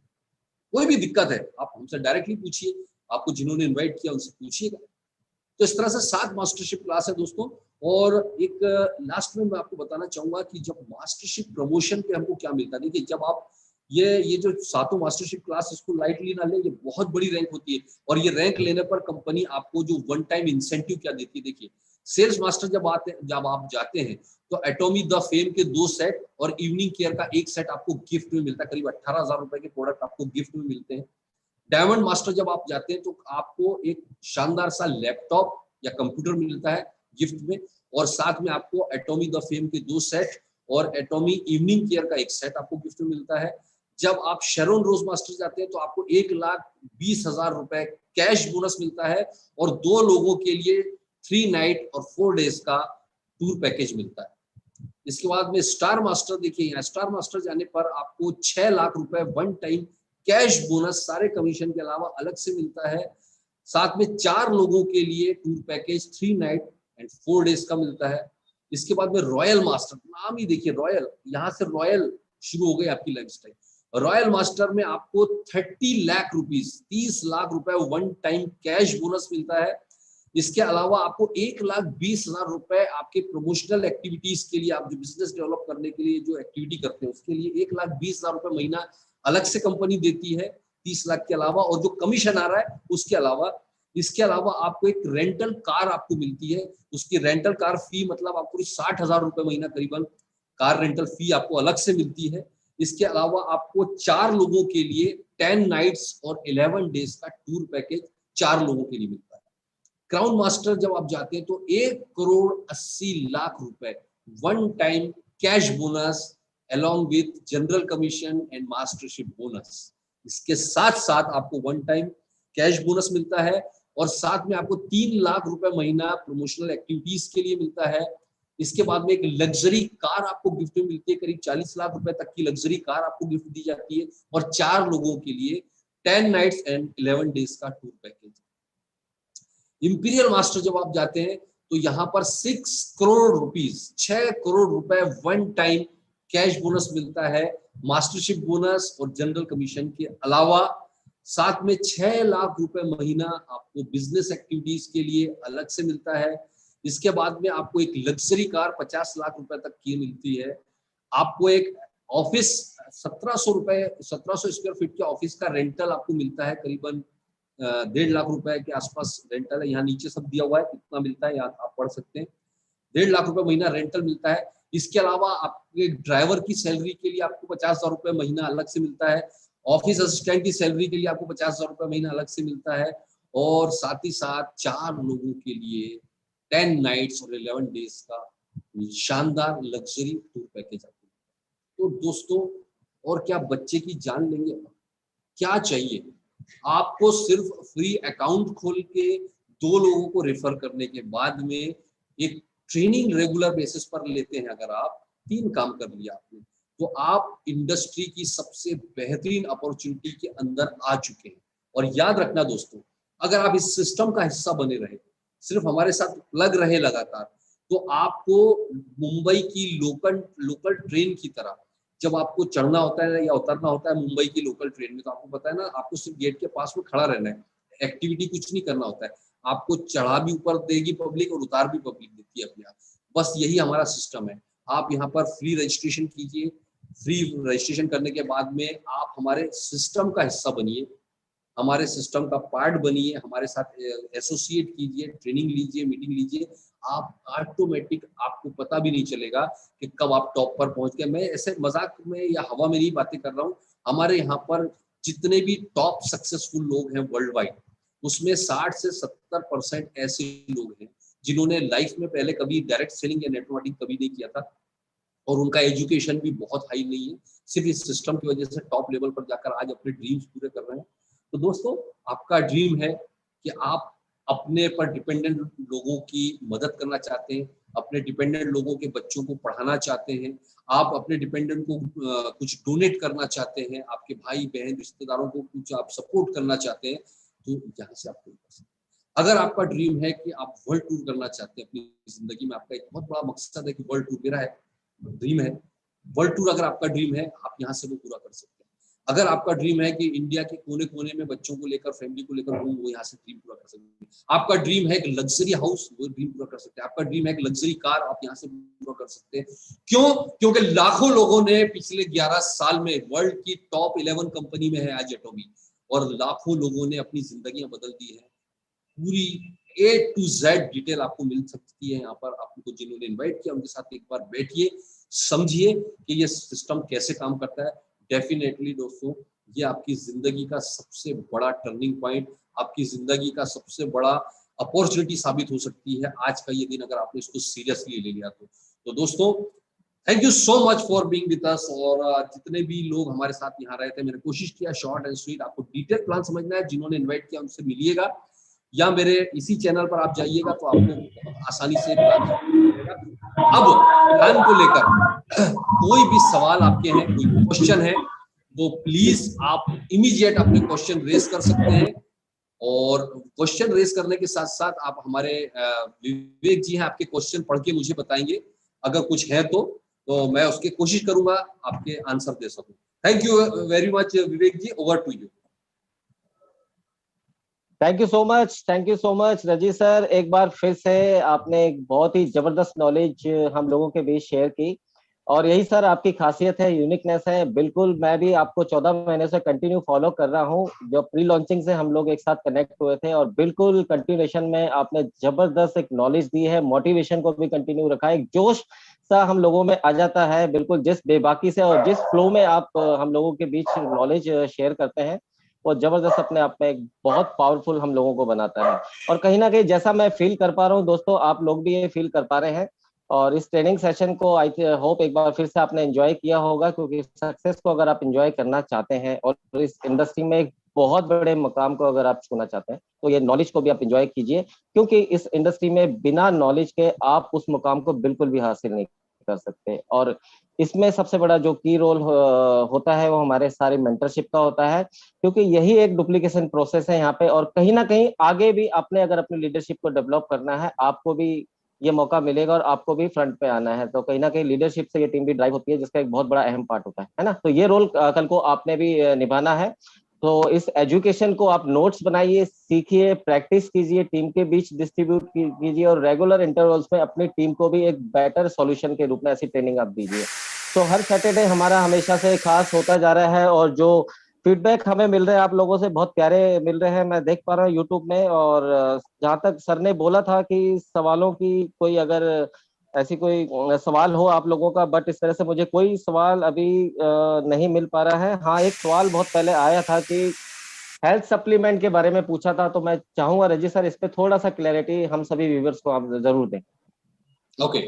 Speaker 1: कोई भी दिक्कत है आप हमसे डायरेक्टली पूछिए, आपको जिन्होंने इन्वाइट किया उनसे पूछिएगा। तो इस तरह से 7 मास्टरशिप क्लास है दोस्तों। और एक लास्ट में मैं आपको बताना चाहूंगा कि जब मास्टरशिप प्रमोशन पे हमको क्या मिलता है। देखिए, जब आप ये जो 7 मास्टरशिप क्लास, इसको लाइटली ना ले, ये बहुत बड़ी रैंक होती है। और ये रैंक लेने पर कंपनी आपको जो वन टाइम इंसेंटिव क्या देती है, देखिए, सेल्स मास्टर जब आप जाते हैं तो एटॉमी द फेम के 2 सेट और इवनिंग केयर का 1 सेट आपको गिफ्ट में मिलता है। करीब 18,000 रुपए के प्रोडक्ट आपको गिफ्ट में मिलते हैं। डायमंड मास्टर जब आप जाते हैं तो आपको एक शानदार सा लैपटॉप या कंप्यूटर मिलता है गिफ्ट में, और साथ में आपको एटॉमी द फेम के 2 सेट और एटॉमी इवनिंग केयर का 1 सेट आपको गिफ्ट में मिलता है। जब आप शेरोन रोज मास्टर जाते हैं तो आपको 1,20,000 रुपए कैश बोनस मिलता है, और 2 लोगों के लिए 3 नाइट और 4 डेज का टूर पैकेज मिलता है। इसके बाद में स्टार मास्टर, देखिए यहाँ स्टार मास्टर जाने पर आपको 6 लाख रुपए वन टाइम कैश बोनस सारे कमीशन के अलावा अलग से मिलता है। साथ में 4 लोगों के लिए tour package 3 night and 4 days का मिलता है। इसके बाद में रॉयल मास्टर, नाम ही देखिए रॉयल, यहाँ से रॉयल शुरू हो गई आपकी लाइफस्टाइल। रॉयल मास्टर में आपको 30 लाख रुपीस, 30 लाख रुपए वन टाइम कैश बोनस मिलता है। इसके अलावा आपको 1,20,000 रुपए आपके प्रमोशनल एक्टिविटीज के लिए, आप जो बिजनेस डेवलप करने के लिए जो एक्टिविटी करते हैं उसके लिए 1,20,000 रुपए महीना अलग से कंपनी देती है 30 लाख के अलावा, और जो कमीशन आ रहा है उसके अलावा। इसके अलावा आपको एक रेंटल कार आपको मिलती है, उसकी रेंटल कार फी मतलब आपको 60,000 रुपए महीना करीबन कार रेंटल फी आपको अलग से मिलती है। इसके अलावा आपको 4 लोगों के लिए 10 नाइट्स और 11 डेज का टूर पैकेज 4 लोगों के लिए मिलता है। क्राउन मास्टर जब आप जाते हैं तो 1,80,00,000 रुपए one time cash bonus along with general commission and mastership bonus. इसके साथ साथ आपको वन टाइम कैश बोनस मिलता है, और साथ में आपको 3 लाख रुपए महीना प्रमोशनल एक्टिविटीज के लिए मिलता है। इसके बाद में एक लग्जरी कार आपको गिफ्ट में मिलती है, करीब 40 लाख रुपए तक की लग्जरी कार आपको गिफ्ट दी जाती है, और 4 लोगों के लिए 10 नाइट्स एंड 11 डेज का टूर पैकेज। इंपीरियल मास्टर जब आप जाते हैं तो यहाँ पर 6 करोड़ रुपीस, 6 करोड़ रुपए वन टाइम कैश बोनस मिलता है, मास्टरशिप बोनस और जनरल कमीशन के अलावा। साथ में 6 लाख रुपए महीना आपको बिजनेस एक्टिविटीज के लिए अलग से मिलता है। इसके बाद में आपको एक लग्जरी कार 50 लाख रुपए तक की मिलती है। आपको एक ऑफिस 1700 स्क्वायर फीट के ऑफिस का रेंटल आपको मिलता है, करीबन 1.5 लाख रुपए के आसपास रेंटल है। यहाँ नीचे सब दिया हुआ है कितना मिलता है, यहाँ आप पढ़ सकते हैं। 1.5 लाख रुपए महीना रेंटल मिलता है। इसके अलावा आपके ड्राइवर की सैलरी के लिए आपको 50,000 रुपए महीना अलग से मिलता है। ऑफिस असिस्टेंट की सैलरी के लिए आपको 50,000 रुपए महीना अलग से मिलता है, और साथ ही साथ 4 लोगों के लिए 10 नाइट्स और 11 डेज का शानदार लग्जरी टूर पैकेज आपको। तो दोस्तों, और क्या बच्चे की जान लेंगे? क्या चाहिए आपको? सिर्फ फ्री अकाउंट खोल के 2 लोगों को रेफर करने के बाद में एक ट्रेनिंग रेगुलर बेसिस पर लेते हैं अगर आप, 3 काम कर लिया आपने। तो आप इंडस्ट्री की सबसे बेहतरीन अपॉर्चुनिटी के अंदर आ चुके हैं। और याद रखना दोस्तों, अगर आप इस सिस्टम का हिस्सा बने रहे, सिर्फ हमारे साथ लग रहे लगातार, तो आपको मुंबई की लोकल ट्रेन की तरह जब आपको चढ़ना होता है या उतरना होता है मुंबई की लोकल ट्रेन में, तो आपको पता है ना, आपको सिर्फ गेट के पास में खड़ा रहना है, एक्टिविटी कुछ नहीं करना होता है। आपको चढ़ा भी ऊपर देगी पब्लिक और उतार भी पब्लिक देती है अपने आप। बस यही हमारा सिस्टम है। आप यहाँ पर फ्री रजिस्ट्रेशन कीजिए, फ्री रजिस्ट्रेशन करने के बाद में आप हमारे सिस्टम का हिस्सा बनिए, हमारे सिस्टम का पार्ट बनिए, हमारे साथ एसोसिएट कीजिए, ट्रेनिंग लीजिए, मीटिंग लीजिए। आप ऑटोमेटिक, आपको पता भी नहीं चलेगा कि कब आप टॉप पर पहुंच गए। मैं ऐसे मजाक में या हवा में नहीं बातें कर रहा हूँ। हमारे यहाँ पर जितने भी टॉप सक्सेसफुल लोग हैं वर्ल्ड वाइड, उसमें 60 से 70% ऐसे लोग हैं जिन्होंने लाइफ में पहले कभी डायरेक्ट सेलिंग या नेटवर्किंग कभी नहीं किया था, और उनका एजुकेशन भी बहुत हाई नहीं है। सिर्फ इस सिस्टम की वजह से टॉप लेवल पर जाकर आज अपने ड्रीम्स पूरे कर रहे हैं। तो दोस्तों, आपका ड्रीम है कि आप अपने पर डिपेंडेंट लोगों की मदद करना चाहते हैं, अपने डिपेंडेंट लोगों के बच्चों को पढ़ाना चाहते हैं, आप अपने डिपेंडेंट को कुछ डोनेट करना चाहते हैं, आपके भाई बहन रिश्तेदारों को कुछ आप सपोर्ट करना चाहते हैं, तो यहाँ से आप कर सकते हैं। अगर आपका ड्रीम है कि आप वर्ल्ड टूर करना चाहते हैं अपनी जिंदगी में, आपका एक बहुत बड़ा मकसद है कि वर्ल्ड टूर मेरा है, ड्रीम है वर्ल्ड टूर, अगर आपका ड्रीम है, आप यहाँ से वो पूरा कर सकते हैं। अगर आपका ड्रीम है कि इंडिया के कोने कोने में बच्चों को लेकर, फैमिली को लेकर घूम, वो यहाँ से ड्रीम पूरा कर सकते हैं। आपका ड्रीम है एक लग्जरी हाउस, वो ड्रीम पूरा कर सकते हैं। आपका ड्रीम है एक लग्जरी कार, आप यहाँ से पूरा कर सकते हैं। क्यों? क्योंकि लाखों लोगों ने पिछले 11 साल में वर्ल्ड की टॉप 11 कंपनी में है आज एटॉमी, और लाखों लोगों ने अपनी जिंदगियां बदल दी है। पूरी A to Z डिटेल आपको मिल सकती है यहाँ पर। आपको जिन्होंने इनवाइट किया उनके साथ एक बार बैठिए, समझिए कि ये सिस्टम कैसे काम करता है। डेफिनेटली दोस्तों, ये आपकी जिंदगी का सबसे बड़ा टर्निंग पॉइंट, आपकी जिंदगी का सबसे बड़ा अपॉर्चुनिटी साबित हो सकती है आज का ये दिन, अगर आपने इसको सीरियसली ले लिया तो दोस्तों, thank you so much for being with us. और जितने भी लोग हमारे साथ यहाँ रहे थे, मैंने कोशिश किया शॉर्ट एंड स्वीट, आपको डिटेल प्लान समझना है, जिन्होंने इन्वाइट किया उनसे मिलिएगा, या मेरे इसी चैनल पर आप जाइएगा तो आपको आसानी से प्लान मिलेगा। अब प्लान को लेकर कोई भी सवाल आपके हैं, कोई क्वेश्चन है, वो प्लीज आप इमीडिएट अपने क्वेश्चन रेज कर सकते हैं। और क्वेश्चन रेज करने के साथ साथ आप हमारे विवेक जी हैं, आपके क्वेश्चन पढ़ के मुझे बताएंगे, अगर कुछ है तो मैं उसकी कोशिश करूंगा आपके आंसर दे सकूं। Thank you very much Vivek ji, over to you.
Speaker 2: Thank you so much Raji sir. एक बार फिर से आपने एक बहुत ही जबरदस्त नॉलेज हम लोगों के बीच शेयर की, और यही सर आपकी खासियत है, यूनिकनेस है। बिल्कुल, मैं भी आपको 14 महीने से कंटिन्यू फॉलो कर रहा हूँ। जो प्री लॉन्चिंग से हम लोग एक साथ कनेक्ट हुए थे, और बिल्कुल कंटिन्यूएशन में आपने जबरदस्त एक नॉलेज दी है, मोटिवेशन को भी कंटिन्यू रखा है, एक जोश सा हम लोगों में आ जाता है। बिल्कुल जिस बेबाकी से और जिस फ्लो में आप हम लोगों के बीच नॉलेज शेयर करते हैं, वो जबरदस्त अपने आप में एक बहुत पावरफुल हम लोगों को बनाता है। और कहीं ना कहीं जैसा मैं फील कर पा रहा हूँ दोस्तों, आप लोग भी ये फील कर पा रहे हैं। और इस ट्रेनिंग सेशन को आई होप एक बार फिर से आपने एंजॉय किया होगा, क्योंकि सक्सेस को अगर आप एंजॉय करना चाहते हैं और इस इंडस्ट्री में एक बहुत बड़े मकाम को अगर आप छूना चाहते हैं, तो ये नॉलेज को भी आप एंजॉय कीजिए, क्योंकि इस इंडस्ट्री में बिना नॉलेज के आप उस मुकाम को बिल्कुल भी हासिल नहीं कर सकते। और इसमें सबसे बड़ा जो की रोल होता है वो हमारे सारे मेंटरशिप का होता है, क्योंकि यही एक डुप्लीकेशन प्रोसेस है यहाँ पे। और कहीं ना कहीं आगे भी आपने अगर अपनी लीडरशिप को डेवलप करना है, आपको भी ये मौका मिलेगा और आपको भी फ्रंट पे आना है। तो कहीं ना कहीं लीडरशिप से ये टीम भी ड्राइव होती है, जिसका एक बहुत बड़ा अहम पार्ट होता है ना। तो ये रोल कल को आपने भी निभाना है। तो इस एजुकेशन को आप नोट्स बनाइए, सीखिए, प्रैक्टिस कीजिए, टीम के बीच डिस्ट्रीब्यूट कीजिए, और रेगुलर इंटरवल्स में अपनी टीम को भी एक बेटर सॉल्यूशन के रूप में ऐसी ट्रेनिंग आप दीजिए। तो हर सैटरडे हमारा हमेशा से खास होता जा रहा है, और जो फीडबैक हमें मिल रहे हैं आप लोगों से बहुत प्यारे मिल रहे हैं, मैं देख पा रहा हूँ यूट्यूब में। और जहाँ तक सर ने बोला था कि सवालों की कोई अगर ऐसी कोई सवाल हो आप लोगों का, बट इस तरह से मुझे कोई सवाल अभी नहीं मिल पा रहा है। हाँ, एक सवाल बहुत पहले आया था कि हेल्थ सप्लीमेंट के बारे में पूछा था, तो मैं चाहूंगा रजी सर इस पे थोड़ा सा क्लैरिटी हम सभी व्यूअर्स को आप जरूर दें।
Speaker 1: ओके,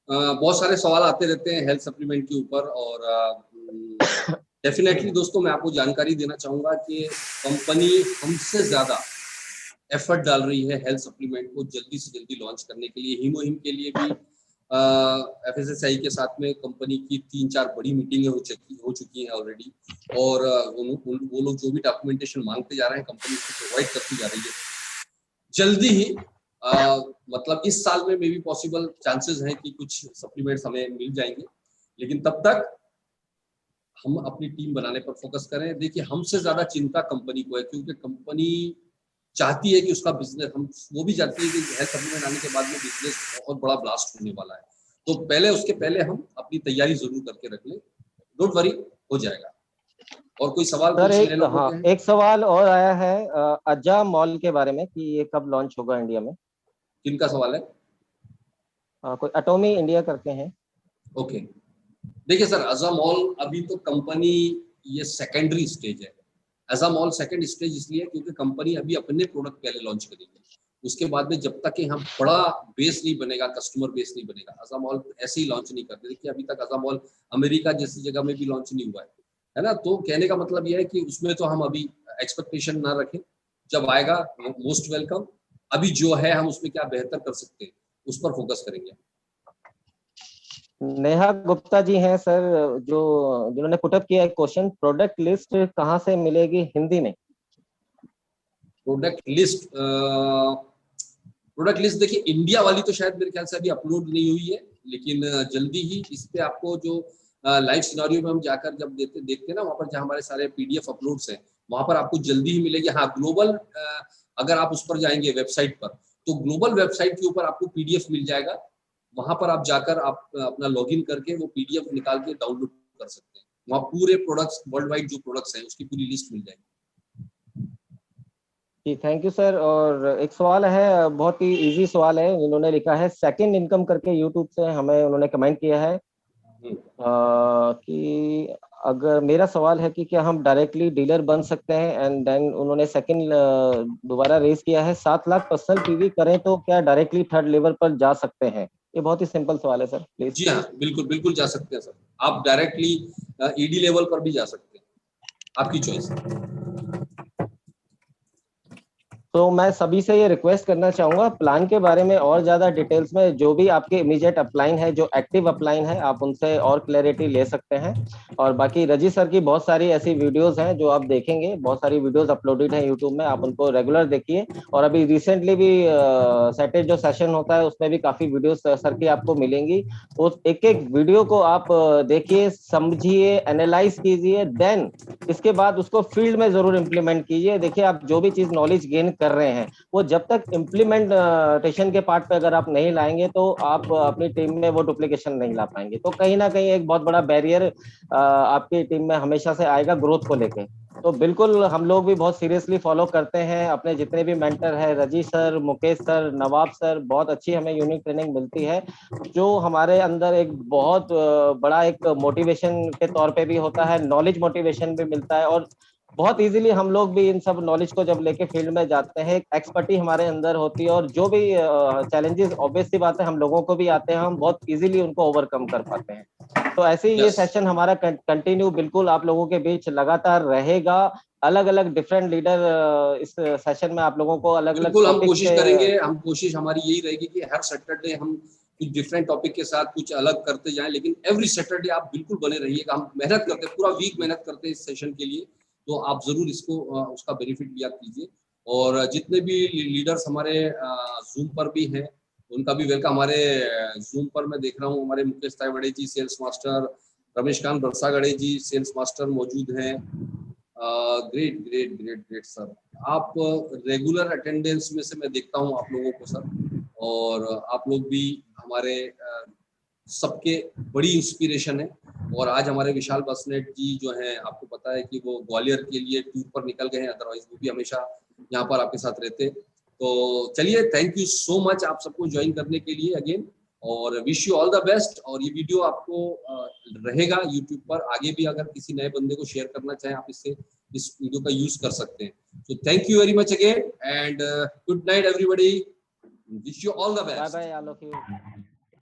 Speaker 1: बहुत सारे सवाल आते रहते हैं हेल्थ सप्लीमेंट के ऊपर, और डेफिनेटली दोस्तों मैं आपको जानकारी देना चाहूंगा कि कंपनी हमसे ज्यादा एफर्ट डाल रही है हेल्थ सप्लीमेंट को जल्दी से जल्दी लॉन्च करने के लिए। हीमोहिम के लिए भी FSSAI के साथ में कंपनी की 3-4 बड़ी मीटिंगें हो चुकी हैं ऑलरेडी, और वो लोग जो भी डॉक्यूमेंटेशन मांगते जा रहे हैं कंपनी उसको प्रोवाइड करती जा रही है। जल्दी ही मतलब इस साल में मे बी पॉसिबल चांसेस हैं कि कुछ सप्लीमेंट्स हमें मिल जाएंगे, लेकिन तब तक हम अपनी टीम बनाने पर फोकस करें। देखिए, हमसे ज्यादा चिंता कंपनी को है, क्योंकि कंपनी चाहती है कि उसका बिजनेस, हम वो भी चाहती है कि हेल्थ सप्लीमेंट आने के बाद में बिजनेस बहुत बड़ा ब्लास्ट होने वाला है, तो उसके पहले हम अपनी तैयारी जरूर करके रख लें। डोंट वरी, हो जाएगा। और कोई सवाल
Speaker 2: सर
Speaker 1: पूछने लोगों
Speaker 2: हाँ,
Speaker 1: के हैं?
Speaker 2: एक सवाल और आया है अज्जा मॉल के बारे में कि ये कब लॉन्च होगा इंडिया में।
Speaker 1: किनका सवाल है?
Speaker 2: कोई एटॉमी इंडिया करके हैं।
Speaker 1: ओके, देखिए सर, अज़ा मॉल अभी तो कंपनी ये सेकेंडरी स्टेज है। अज़ा मॉल सेकंड स्टेज इसलिए क्योंकि कंपनी अभी अपने प्रोडक्ट पहले लॉन्च करेगी, उसके बाद में जब तक कि यहाँ बड़ा बेस नहीं बनेगा, कस्टमर बेस नहीं बनेगा, अज़ा मॉल ऐसे ही लॉन्च नहीं करते। देखिए, अभी तक अज़ा मॉल अमेरिका जैसी जगह में भी लॉन्च नहीं हुआ है ना। तो कहने का मतलब यह है कि उसमें तो हम अभी एक्सपेक्टेशन ना रखें, जब आएगा मोस्ट वेलकम। अभी जो है हम उसमें क्या बेहतर कर सकते हैं उस पर फोकस करेंगे।
Speaker 2: नेहा गुप्ता जी हैं सर, जो जिन्होंने पुटअप किया एक क्वेश्चन, प्रोडक्ट लिस्ट कहाँ से मिलेगी हिंदी में।
Speaker 1: प्रोडक्ट लिस्ट देखिए, इंडिया वाली तो शायद मेरे ख्याल से अभी अपलोड नहीं हुई है, लेकिन जल्दी ही इस पे आपको जो लाइव सिनेरियो में हम जाकर जब देखते हैं ना, वहाँ पर जहाँ हमारे सारे PDF अपलोड्स हैं, वहाँ पर आपको जल्दी ही मिलेगी। हाँ, ग्लोबल अगर आप उस पर जाएंगे वेबसाइट पर, तो ग्लोबल वेबसाइट के ऊपर आपको PDF मिल जाएगा। वहाँ पर आप जाकर आप अपना लॉगिन करके वो PDF निकाल के डाउनलोड कर सकते हैं। वहाँ पूरे प्रोडक्ट्स, वर्ल्ड वाइड जो प्रोडक्ट्स हैं उसकी पूरी लिस्ट मिल जाएगी।
Speaker 2: जी थैंक यू सर। और एक सवाल है, बहुत ही इजी सवाल है, उन्होंने लिखा है सेकंड इनकम करके, यूट्यूब से हमें उन्होंने कमेंट किया है कि अगर, मेरा सवाल है कि क्या हम डायरेक्टली डीलर बन सकते हैं, एंड देन उन्होंने सेकंड दोबारा रेज किया है 7 लाख पर्सनल PV करें तो क्या डायरेक्टली थर्ड लेवल पर जा सकते हैं। ये बहुत ही सिंपल सवाल है सर, प्लीज।
Speaker 1: जी हाँ, बिल्कुल बिल्कुल जा सकते हैं सर। आप डायरेक्टली ED लेवल पर भी जा सकते हैं, आपकी चॉइस है।
Speaker 2: तो मैं सभी से ये रिक्वेस्ट करना चाहूंगा, प्लान के बारे में और ज्यादा डिटेल्स में जो भी आपके इमीडिएट अपलाइन है, जो एक्टिव अपलाइन है, आप उनसे और क्लैरिटी ले सकते हैं। और बाकी रजी सर की बहुत सारी ऐसी वीडियोस हैं जो आप देखेंगे, बहुत सारी वीडियोस अपलोडेड हैं यूट्यूब में, आप उनको रेगुलर देखिए। और अभी रिसेंटली भी सैटरडे जो सेशन होता है उसमें भी काफी वीडियोस सर की आपको मिलेंगी। उस एक एक वीडियो को आप देखिए, समझिए, एनालाइज कीजिए, देन इसके बाद उसको फील्ड में जरूर इम्प्लीमेंट कीजिए। देखिए, आप जो भी चीज नॉलेज गेन कर रहे हैं, वो जब तक इम्प्लीमेंटेशन के पार्ट पे अगर आप नहीं लाएंगे तो आप अपनी टीम में वो डुप्लीकेशन नहीं ला पाएंगे। तो कहीं ना कहीं एक बहुत बड़ा बैरियर आपकी टीम में हमेशा से आएगा ग्रोथ को लेके। तो बिल्कुल हम लोग भी बहुत सीरियसली फॉलो करते हैं, अपने जितने भी मेंटर है, रजी सर, मुकेश सर, नवाब सर, बहुत अच्छी हमें यूनिक ट्रेनिंग मिलती है, जो हमारे अंदर एक बहुत बड़ा एक मोटिवेशन के तौर पे भी होता है, नॉलेज मोटिवेशन भी मिलता है। और बहुत इजीली हम लोग भी इन सब नॉलेज को जब लेके फील्ड में जाते हैं, एक एक्सपर्टी हमारे अंदर होती है, और जो भी चैलेंजेस ऑब्वियस सी बात है हम लोगों को भी आते हैं, हम बहुत इजीली उनको ओवरकम कर पाते हैं। तो ऐसे ही ये
Speaker 1: यस,
Speaker 2: सेशन हमारा कंटिन्यू बिल्कुल आप लोगों के बीच लगातार रहेगा। अलग अलग डिफरेंट लीडर इस सेशन में आप लोगों को अलग अलग
Speaker 1: बिल्कुल हम
Speaker 2: टॉपिक
Speaker 1: कोशिश
Speaker 2: से।
Speaker 1: करेंगे। हम कोशिश हमारी यही रहेगी कि हर सैटरडे हम कुछ डिफरेंट टॉपिक के साथ कुछ अलग करते जाएं, लेकिन एवरी सैटरडे आप बिल्कुल बने रहिएगा। हम मेहनत करते हैं, पूरा वीक मेहनत करते हैं इस सेशन के लिए, तो आप जरूर इसको उसका बेनिफिट लिया कीजिए। और जितने भी लीडर्स हमारे जूम पर भी हैं, उनका भी वेलकम। हमारे जूम पर मैं देख रहा हूँ हमारे मुकेश तायवड़े जी सेल्स मास्टर, रमेशकांत बरसागड़े जी सेल्स मास्टर मौजूद हैं। Great great great great sir, आप रेगुलर अटेंडेंस में से मैं देखता हूँ आप लोगों को सर, और आप लोग भी हमारे सबके बड़ी इंस्पिरेशन है। और आज हमारे विशाल बसनेट जी जो हैं, आपको पता है कि वो ग्वालियर के लिए टूर पर निकल गए हैं, अदरवाइज वो भी हमेशा यहाँ पर आपके साथ रहते। तो चलिए, थैंक यू सो मच आप सबको ज्वाइन करने के लिए अगेन, और wish you all the best. और ये वीडियो आपको रहेगा यूट्यूब पर, आगे भी अगर किसी नए बंदे को शेयर करना चाहें आप इस वीडियो का यूज कर सकते हैं। तो thank you very much again, and good night everybody, wish you all the best.
Speaker 2: Bye bye all of you.